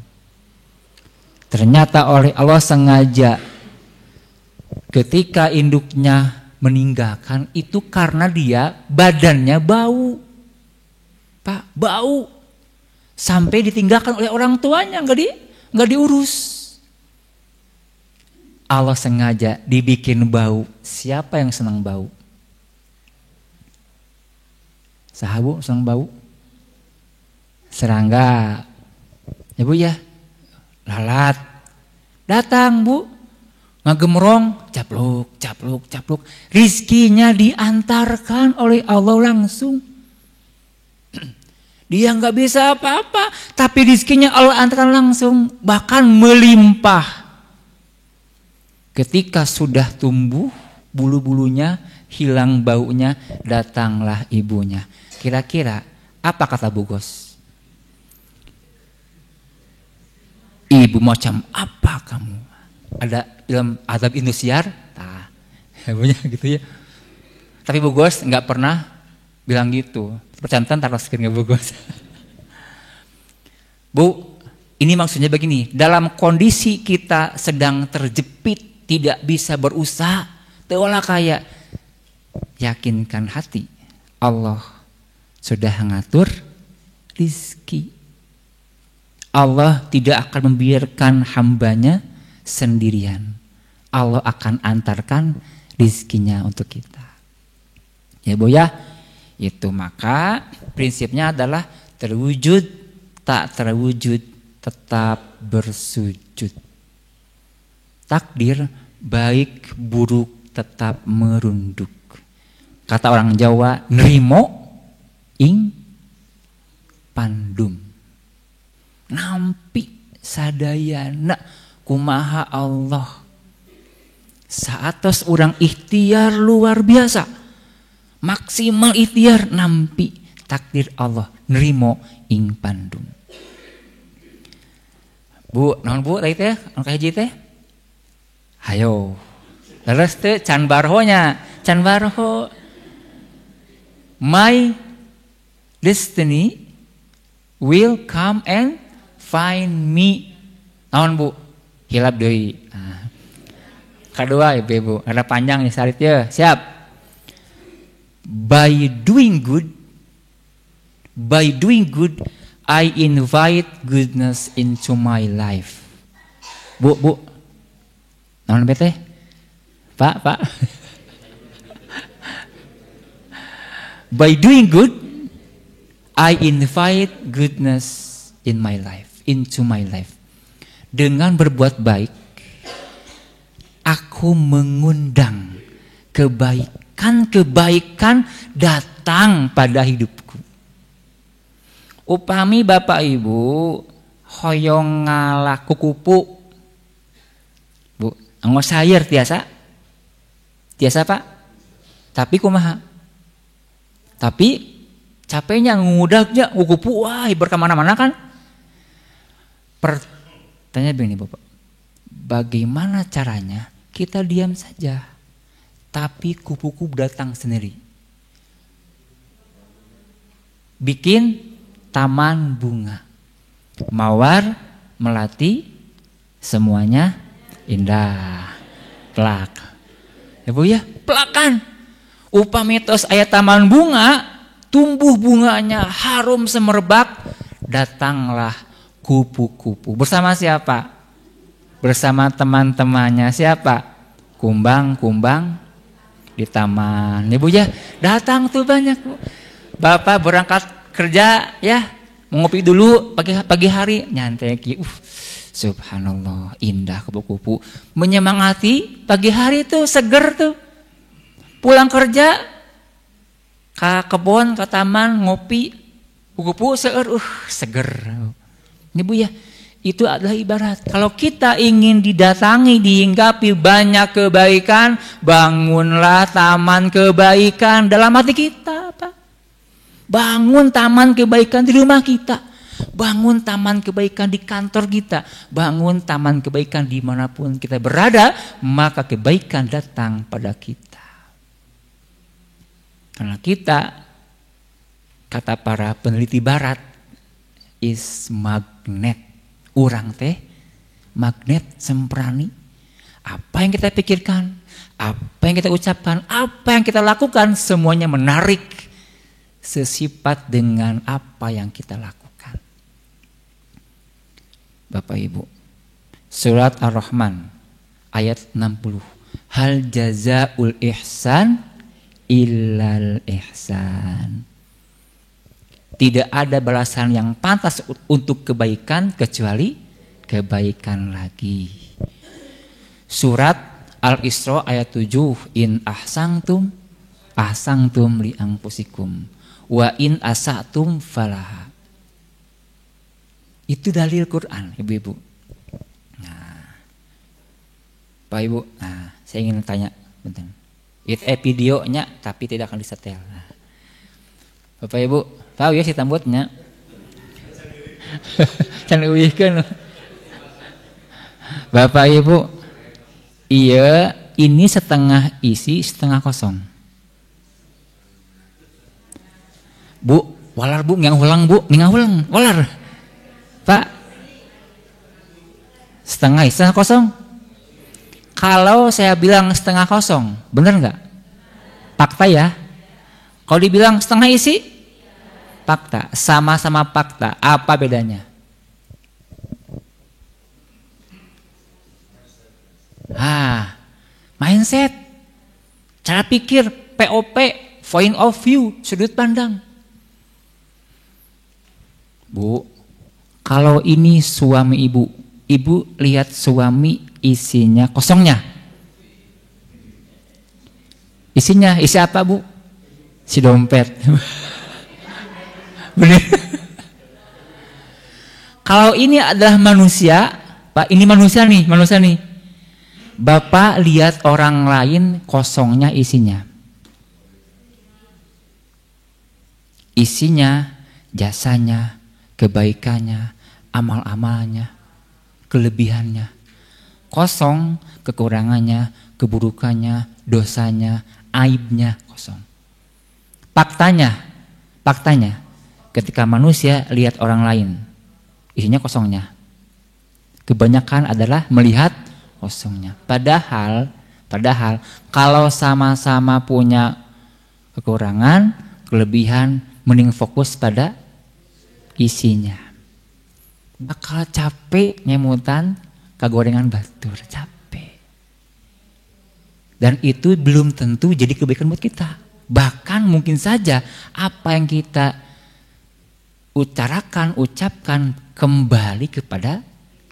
Ternyata oleh Allah sengaja ketika induknya meninggalkan itu karena dia badannya bau. Pak, bau. Sampai ditinggalkan oleh orang tuanya, enggak diurus. Allah sengaja dibikin bau. Siapa yang senang bau? Sahabu senang bau? Serangga. Ya Bu ya. Lalat. Datang Bu. Ngagemrong, capluk, capluk, capluk. Rizkinya diantarkan oleh Allah langsung. Dia nggak bisa apa-apa, tapi rizkinya Allah antarkan langsung, bahkan melimpah. Ketika sudah tumbuh bulu-bulunya, hilang baunya, datanglah ibunya. Kira-kira apa kata bughos? Ibu macam apa kamu? Ada film Adab Indosiar, nah, ibunya gitu ya. Tapi bughos nggak pernah bilang gitu. Percantan taruh skin nggak bughos. Bu, ini maksudnya begini. Dalam kondisi kita sedang terjepit, tidak bisa berusaha, teulah kaya, yakinkan hati, Allah sudah mengatur rizki. Allah tidak akan membiarkan hambanya sendirian. Allah akan antarkan rizkinya untuk kita. Ya Bu ya, itu maka prinsipnya adalah terwujud tak terwujud tetap bersujud. Takdir baik buruk tetap merunduk. Kata orang Jawa, nerimo ing pandum. Nampi sadayana kumaha Allah. Saatos orang ikhtiar luar biasa. Maksimal ikhtiar nampi takdir Allah. Nerimo ing pandum. Bu, naon Bu tadi teh? Anu kahiji teh? Hayo. Leres teh can barhonya. Can barho. My destiny will come and find me. Naon Bu? Hilap deui. Nah. Kedua Ibu, ada panjang nih sarit ya. Siap. By doing good, I invite goodness into my life. Bu. Naon bete? Pak. By doing good, I invite goodness in my life, into my life. Dengan berbuat baik, aku mengundang kebaikan datang pada hidupku. Upami Bapak Ibu hoyong ngalah kukupu, Bu, anggo sayur tiasa Pak. Tapi kumaha? Tapi capeknya ngudaknya kukupu, wah berkemana-mana kan. Pertanyaan begini Bapak, bagaimana caranya kita diam saja, tapi kupu-kupu datang sendiri? Bikin taman bunga, mawar, melati, semuanya indah, plak. Ya Bu ya, plakan. Upamitos ayat taman bunga, tumbuh bunganya harum semerbak, datanglah kupu-kupu. Bersama siapa? Bersama teman-temannya. Siapa? Kumbang-kumbang di taman. Ya Bu ya, datang tuh banyak Bu. Bapak berangkat kerja ya, ngopi dulu pagi hari, nyantai. Subhanallah, indah kupu-kupu. Menyemangati pagi hari tuh, seger tuh. Pulang kerja ke kebun, ke taman, ngopi, kupu-kupu seger. Ini Bu ya, itu adalah ibarat. Kalau kita ingin didatangi, dihinggapi banyak kebaikan, bangunlah taman kebaikan dalam hati kita, Pak. Bangun taman kebaikan di rumah kita. Bangun taman kebaikan di kantor kita. Bangun taman kebaikan dimanapun kita berada, maka kebaikan datang pada kita. Karena kita, kata para peneliti barat, is magnet. Urang teh magnet semprani. Apa yang kita pikirkan, apa yang kita ucapkan, apa yang kita lakukan, semuanya menarik sesifat dengan apa yang kita lakukan. Bapak Ibu, surat Ar-Rahman ayat 60. Hal jazaul ihsan illal ihsan. Tidak ada balasan yang pantas untuk kebaikan kecuali kebaikan lagi. Surat Al-Isra ayat 7. In ahsangtum li anfusikum wa in asatum falaha. Itu dalil Quran, Ibu-ibu. Nah, Pak Ibu, saya ingin tanya bentar. Itu videonya tapi tidak akan disetel. Nah. Bapak Ibu, tahu ya si tambutnya? Can uihkeun. Bapak Ibu, iya ini setengah isi setengah kosong. Bu, walar Bu, ngang ulang Bu, ngang ulang, walar. Pak, setengah isi setengah kosong. Kalau saya bilang setengah kosong, benar nggak? Fakta ya. Kalau dibilang setengah isi, fakta. Sama-sama fakta. Apa bedanya? mindset, cara pikir, POP, point of view, sudut pandang. Bu, kalau ini suami ibu, ibu lihat suami isinya kosongnya. Isinya, isi apa bu? Si dompet. Benar. Kalau ini adalah manusia, Pak, ini manusia nih. Bapak lihat orang lain kosongnya isinya. Isinya, jasanya, kebaikannya, amal-amalnya, kelebihannya. Kosong, kekurangannya, keburukannya, dosanya, aibnya kosong. Faktanya, ketika manusia lihat orang lain, isinya kosongnya. Kebanyakan adalah melihat kosongnya. Padahal kalau sama-sama punya kekurangan, kelebihan, mending fokus pada isinya. Bakal capek nyemutan kagorengan batur, capek. Dan itu belum tentu jadi kebaikan buat kita. Bahkan mungkin saja apa yang kita ucapkan kembali kepada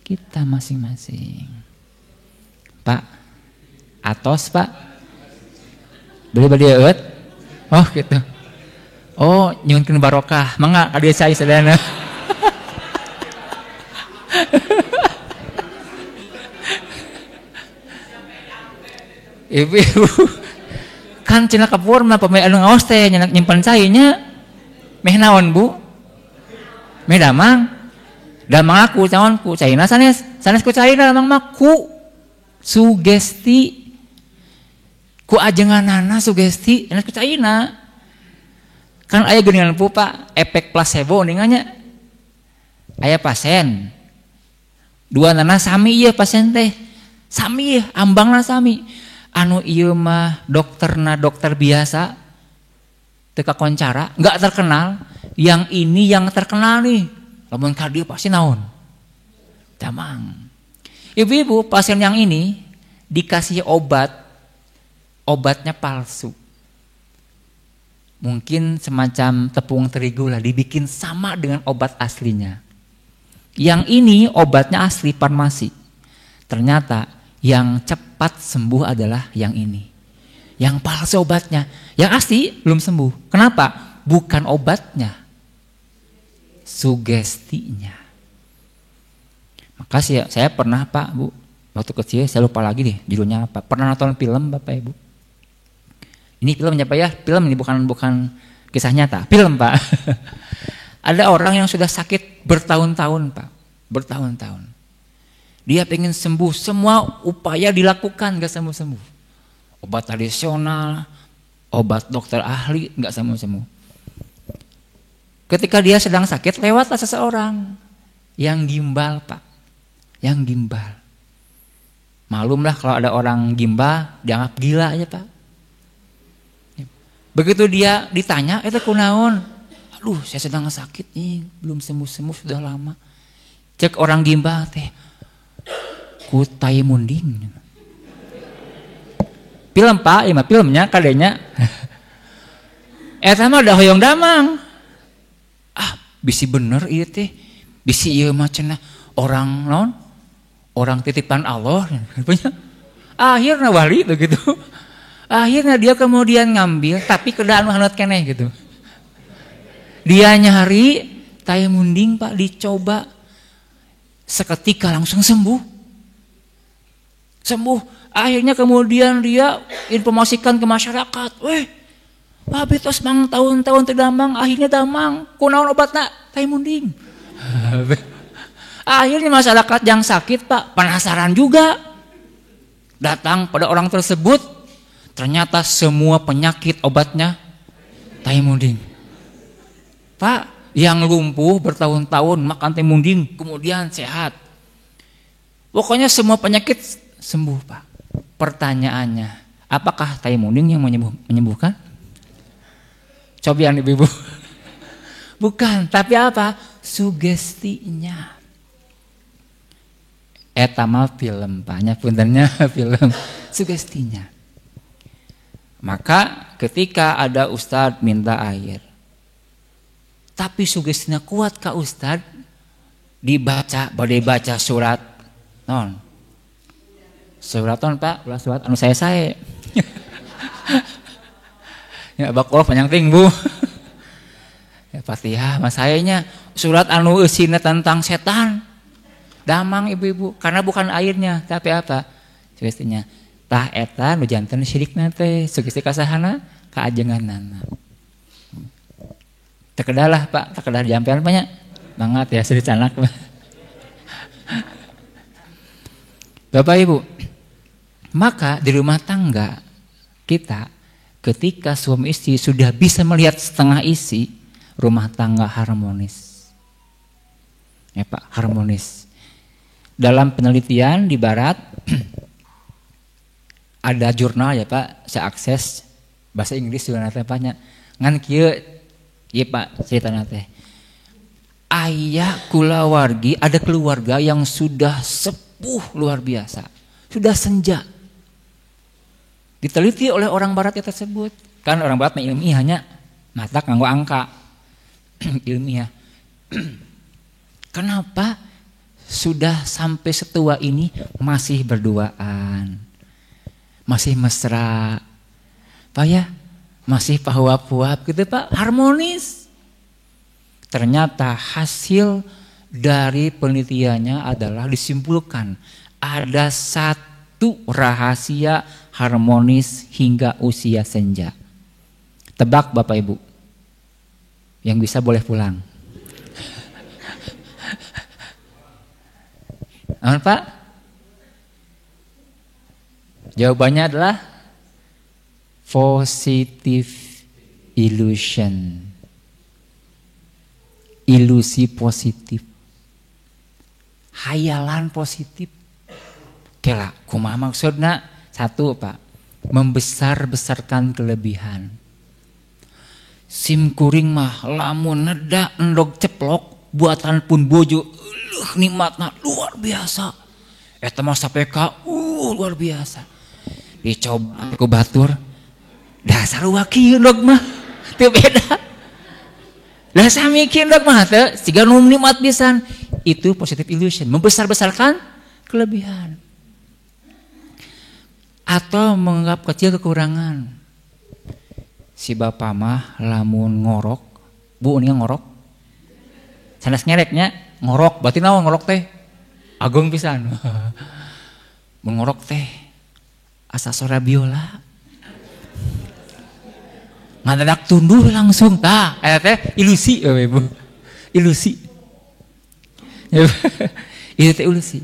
kita masing-masing. Pak, atos Pak, beli eut, oh gitu, oh nyunkeun barokah, mangga kadieu saya sadana. Ibu kan cenah kapur mah pemain anu ngaos teh nyimpen cai nya meh naon bu? Meh damang aku caon ku caina sanes ku caina damang mah ku sugesti ku ajenganana sugesti sanes ku caina kan aya geuningan pu Pak efek placebo ningannya aya pasien dua nana sami ieu pasien teh sami ambangna sami anu ieu mah dokter biasa teu kakoncara enggak terkenal yang ini yang terkenal nih lamun ka dieu pasti naon damang. Ibu-ibu pasien yang ini dikasih obatnya palsu, mungkin semacam tepung terigu lah dibikin sama dengan obat aslinya. Yang ini obatnya asli farmasi, ternyata yang cepat sembuh adalah yang ini. Yang palsu obatnya, yang asli belum sembuh. Kenapa? Bukan obatnya, sugestinya. Maka saya pernah Pak Bu, waktu kecil saya lupa lagi deh judulnya apa. Pernah nonton film Bapak Ibu? Ini film apa ya? Film ini bukan kisah nyata, film Pak. Ada orang yang sudah sakit bertahun-tahun Pak, bertahun-tahun. Dia pengen sembuh, semua upaya dilakukan gak sembuh-sembuh. Obat tradisional, obat dokter ahli gak sembuh-sembuh. Ketika dia sedang sakit, lewatlah seseorang yang gimbal Pak, yang gimbal. Malum lah kalau ada orang gimbal, dianggap gila aja Pak. Begitu dia ditanya, itu kunaon? Aduh, saya sedang sakit nih, belum sembuh-sembuh sudah lama. Cek orang gimbal teh, ku tai munding. Film Pak, ima filmnya kadenya. Eta mah da hoyong damang. Ah, bisi bener ieu teh. Bisi ieu mah cenah orang naon? Orang titipan Allah. Akhirnya wali begitu. Akhirnya dia kemudian ngambil tapi keadaan hanut keneh gitu. Dia nyari tai munding Pak, dicoba seketika langsung sembuh. Akhirnya kemudian dia informasikan ke masyarakat. Weh, Babe tos mang tahun-tahun teu damang, akhirnya damang. Kunaon obatna? Tai munding. Akhirnya masyarakat yang sakit Pak penasaran juga. Datang pada orang tersebut, ternyata semua penyakit obatnya tai munding. Pak, yang lumpuh bertahun-tahun makan tai munding kemudian sehat. Pokoknya semua penyakit sembuh Pak. Pertanyaannya, apakah tai munding yang menyembuhkan? Cobian ibu-ibu. Bukan, tapi apa? Sugestinya. Eta mah film, Pak, puntennya film. Sugestinya. Maka ketika ada ustadz minta air, tapi sugestinya kuat ka ustadz, baca surat non. Surat non Pak, ulah surat anu saya. Ya bakul panjang ting Bu. Ya Fatihah mas sayanya surat anu eusina tentang setan. Damang ibu-ibu, karena bukan airnya, tapi apa? Sugestinya tah eta nu janten syirikna teh sugesti kasahana kaajenganna. Teu kedah Pak, teu kedah jampean banyak banget ya sedih canak. Bapak Ibu, maka di rumah tangga kita ketika suami istri sudah bisa melihat setengah isi, rumah tangga harmonis. Ya Pak, harmonis. Dalam penelitian di barat ada jurnal ya Pak, saya akses bahasa Inggris juga nanti banyak. Ngan kieu ieu Pak ceritana teh. Aya kulawargi, ada keluarga yang sudah sepuh luar biasa, sudah senja. Diteliti oleh orang barat ya tersebut. Kan orang barat ilmiahnya mata nganggo angka. Ilmiah. Kenapa sudah sampai setua ini masih berduaan? Masih mesra, Pak ya, masih pahuap-huap gitu Pak, harmonis. Ternyata hasil dari penelitiannya adalah disimpulkan ada satu rahasia harmonis hingga usia senja. Tebak Bapak Ibu, yang bisa boleh pulang. Aman Pak? Jawabannya adalah positive illusion. Ilusi positif. Hayalan positif. Kela, kumaha maksudna? Satu Pak, membesar-besarkan kelebihan. Sim kuring mah lamun neda endog ceplok buatan pun bojo nikmatna luar biasa. Eta mah sapeka luar biasa. Dicoba ku batur dasar wakil dog mah teu beda. Lah samikeun dog mah teu siga nu nikmat pisan. Itu positive illusion, membesar-besarkan kelebihan. Atau menganggap kecil kekurangan. Si bapak mah lamun ngorok, Bu ini ngorok. Sanes ngereknya ngorok, berarti naon ngorok teh? Agung pisan. Mengorok teh asa suara biola. Ngadadak tunduh langsung. Tah, eta teh ilusi Ibu. Ilusi. Itu teh ilusi.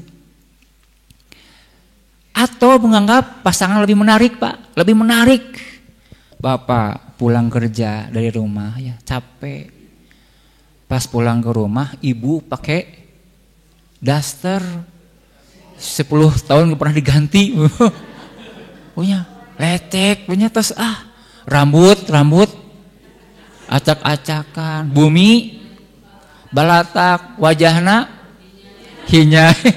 Atau menganggap pasangan lebih menarik, Pak. Lebih menarik. Bapak pulang kerja dari rumah ya, capek. Pas pulang ke rumah, ibu pakai daster 10 tahun gak pernah diganti. Punya lecek, punya terus rambut acak-acakan, bumi balatak, wajahna hinyai.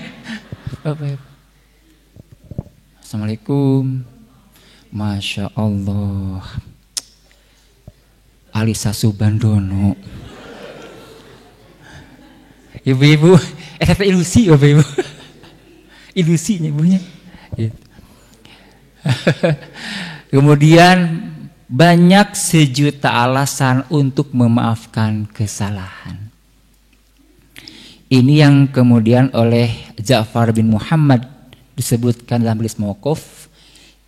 Assalamualaikum. Masya Allah. Alisa Subandono. Ibu-ibu, eta ilusi Bapak-ibu. Ilusinya ibunya. Gitu. Kemudian banyak sejuta alasan untuk memaafkan kesalahan. Ini yang kemudian oleh Ja'far bin Muhammad disebutkan dalam hadis mauquf,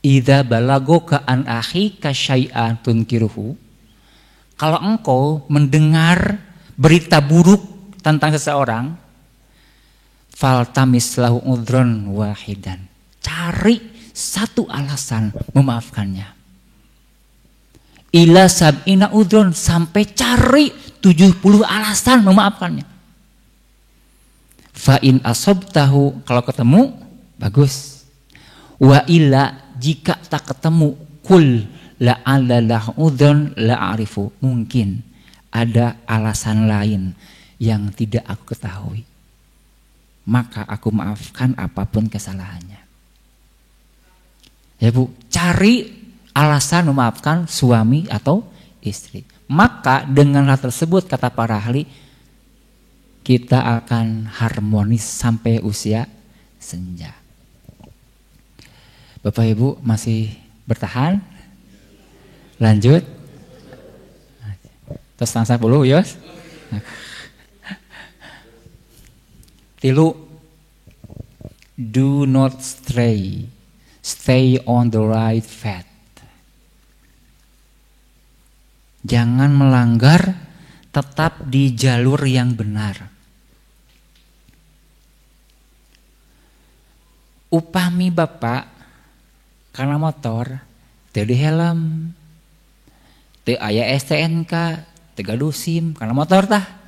idza balagoka an akhika syai'an tunkiruhu. Kalau engkau mendengar berita buruk tentang seseorang, faltamis lahu udron wahidan. Cari satu alasan memaafkannya. Ila sab'ina udron, sampai cari 70 alasan memaafkannya. Fa in asabtahu, kalau ketemu bagus. Wa illa, jika tak ketemu, kul la'alalah udron la'arifu, mungkin ada alasan lain yang tidak aku ketahui, maka aku maafkan apapun kesalahannya. Ya Bu, cari alasan memaafkan suami atau istri. Maka dengan hal tersebut kata para ahli, kita akan harmonis sampai usia senja. Bapak Ibu masih bertahan? Lanjut. Terus 10 Yos. Tilu, do not stray. Stay on the right path. Jangan melanggar, tetap di jalur yang benar. Upami Bapak karena motor teu di helm, teu aya STNK, teu gaduh SIM karena motor tah.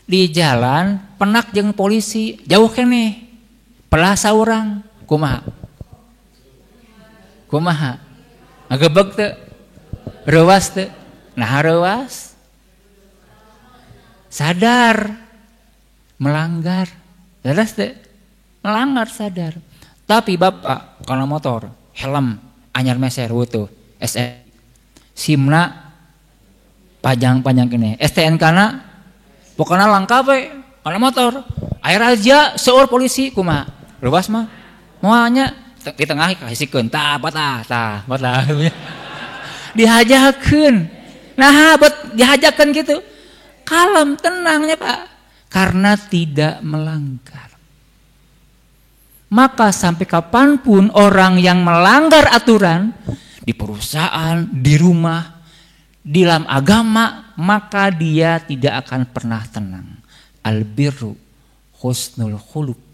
Di jalan penak jeung polisi jauh keneh. Pelah saurang kumaha? Ngagebeg teu? Reuwas teu? Nah reuwas. Sadar melanggar. Leres teu? Melanggar sadar. Tapi Bapak kalau motor helm anyar meser wutuh SE SIM-na panjang kene STNK-na pokoknya lengkap we kana motor air aja seueur polisi kumaha leuwas mah moalnya di tengah kasihkeun tah batah dihajakeun nah bet dihajakeun gitu kalem tenangnya Pak karena tidak melanggar. Maka sampai kapanpun orang yang melanggar aturan di perusahaan, di rumah, di dalam agama, maka dia tidak akan pernah tenang. Albirru husnul khuluq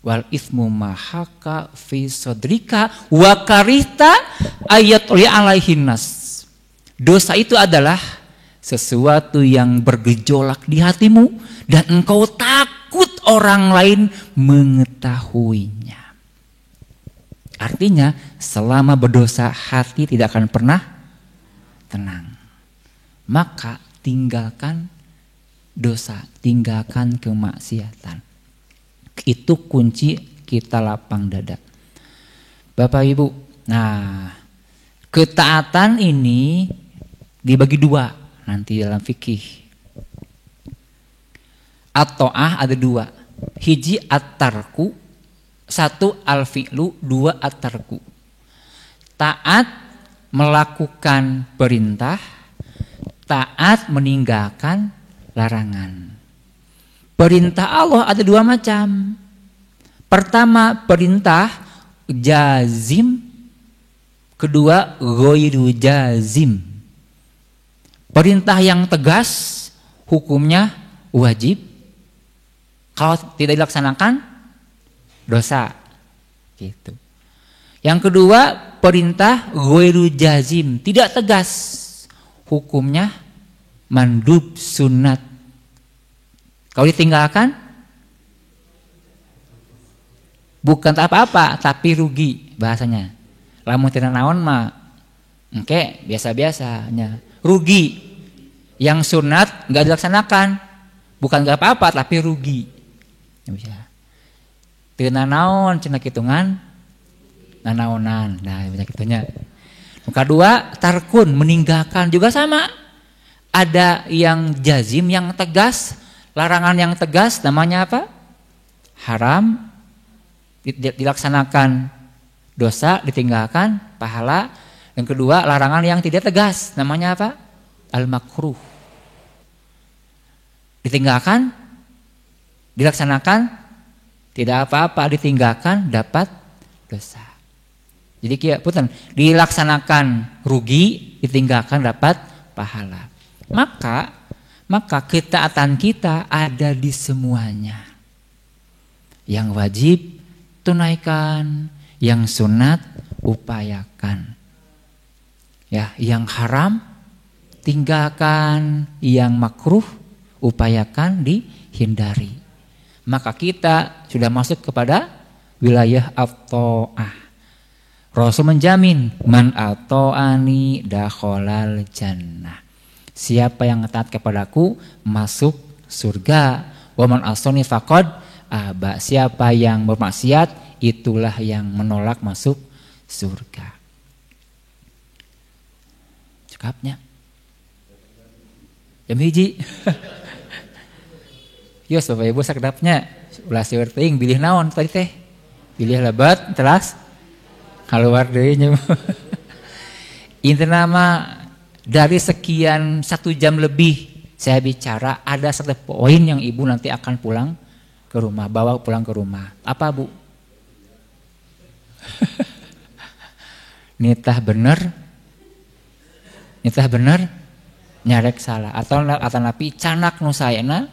wal ithmu mahaka fi sodrika wa karihta ayat li alaihin nas. Dosa itu adalah sesuatu yang bergejolak di hatimu dan engkau takut orang lain mengetahuinya. Artinya selama berdosa hati tidak akan pernah tenang. Maka tinggalkan dosa, tinggalkan kemaksiatan. Itu kunci kita lapang dada. Bapak Ibu, nah ketaatan ini dibagi dua nanti dalam fikih. At-ta'ah ada dua. Hiji at-tarku, satu al-fi'lu, dua at-tarku. Taat melakukan perintah, taat meninggalkan larangan. Perintah Allah ada dua macam. Pertama perintah jazim, kedua ghairu jazim. Perintah yang tegas hukumnya wajib. Kalau tidak dilaksanakan dosa. Gitu. Yang kedua, perintah ghairu jazim, tidak tegas. Hukumnya mandub sunat. Kalau ditinggalkan bukan apa-apa tapi rugi bahasanya. Lamun tina naon mah engke biasa-biasanya. Rugi. Yang sunat enggak dilaksanakan. Bukan enggak apa-apa tapi rugi. Ya. Tina naon cenah kitungan nanaonan. Nah, banyak kitunya. Yang kedua, tarkun meninggalkan juga sama. Ada yang jazim yang tegas, larangan yang tegas namanya apa? Haram. Dilaksanakan dosa, ditinggalkan pahala. Yang kedua, larangan yang tidak tegas namanya apa? Al-makruh. Ditinggalkan, dilaksanakan tidak apa-apa, ditinggalkan dapat dosa. Jadi punten, dilaksanakan rugi, ditinggalkan dapat pahala. Maka ketaatan kita ada di semuanya. Yang wajib tunaikan, yang sunat upayakan. Ya, yang haram tinggalkan, yang makruh upayakan dihindari. Maka kita sudah masuk kepada wilayah at-ta'ah. Rasul menjamin man ata'ani dakhalal jannah. Siapa yang taat kepadaku masuk surga. Wa man asani faqad aba. Siapa yang bermaksiat itulah yang menolak masuk surga. Cakapnya. Jam hiji. Yos Bapak Ibu sakdapnya. Ulah seueur teuing bilih naon tadi teh? Bilih lebat teras. Kaluar deui nya. Intina mah dari sekian 1 jam lebih saya bicara, ada 1 poin yang ibu nanti akan pulang ke rumah, bawa pulang ke rumah. Apa Bu? Nitah bener, nyarek salah. Atau napi canak nu saena,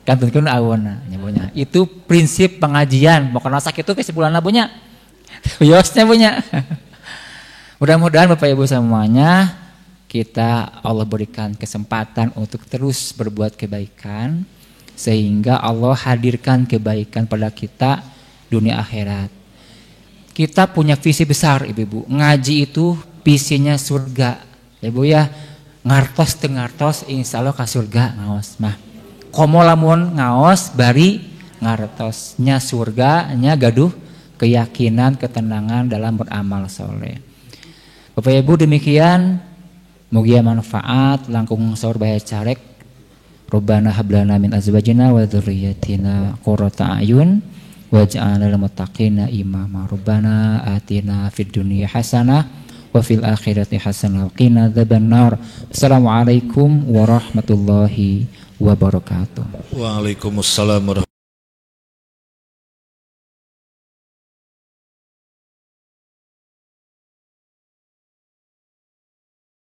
kantunkeun awonna nyabonya. Itu prinsip pengajian. Mau kena sakit itu kesimpulanna punya. Yosnya punya. Mudah-mudahan Bapak Ibu semuanya kita Allah berikan kesempatan untuk terus berbuat kebaikan sehingga Allah hadirkan kebaikan pada kita dunia akhirat. Kita punya visi besar Ibu-ibu. Ngaji itu visinya surga. Ya Bu ya, ngartos teu ngartos insyaallah ka surga ngaos mah. Komo lamun ngaos bari ngartosnya surga nya gaduh keyakinan, ketenangan dalam beramal soleh. Bapak Ibu demikian, mugia manfaat langkung saur bae carek. Rabbana hab lana min azwajina wa dzurriyyatina qurrata a'yun waj'alna lil muttaqina imama. Rabbana atina fid dunya hasanah wa fil akhirati hasanah wa qina adzabannar. Assalamualaikum warahmatullahi wabarakatuh. Waalaikumsalam warahmatullahi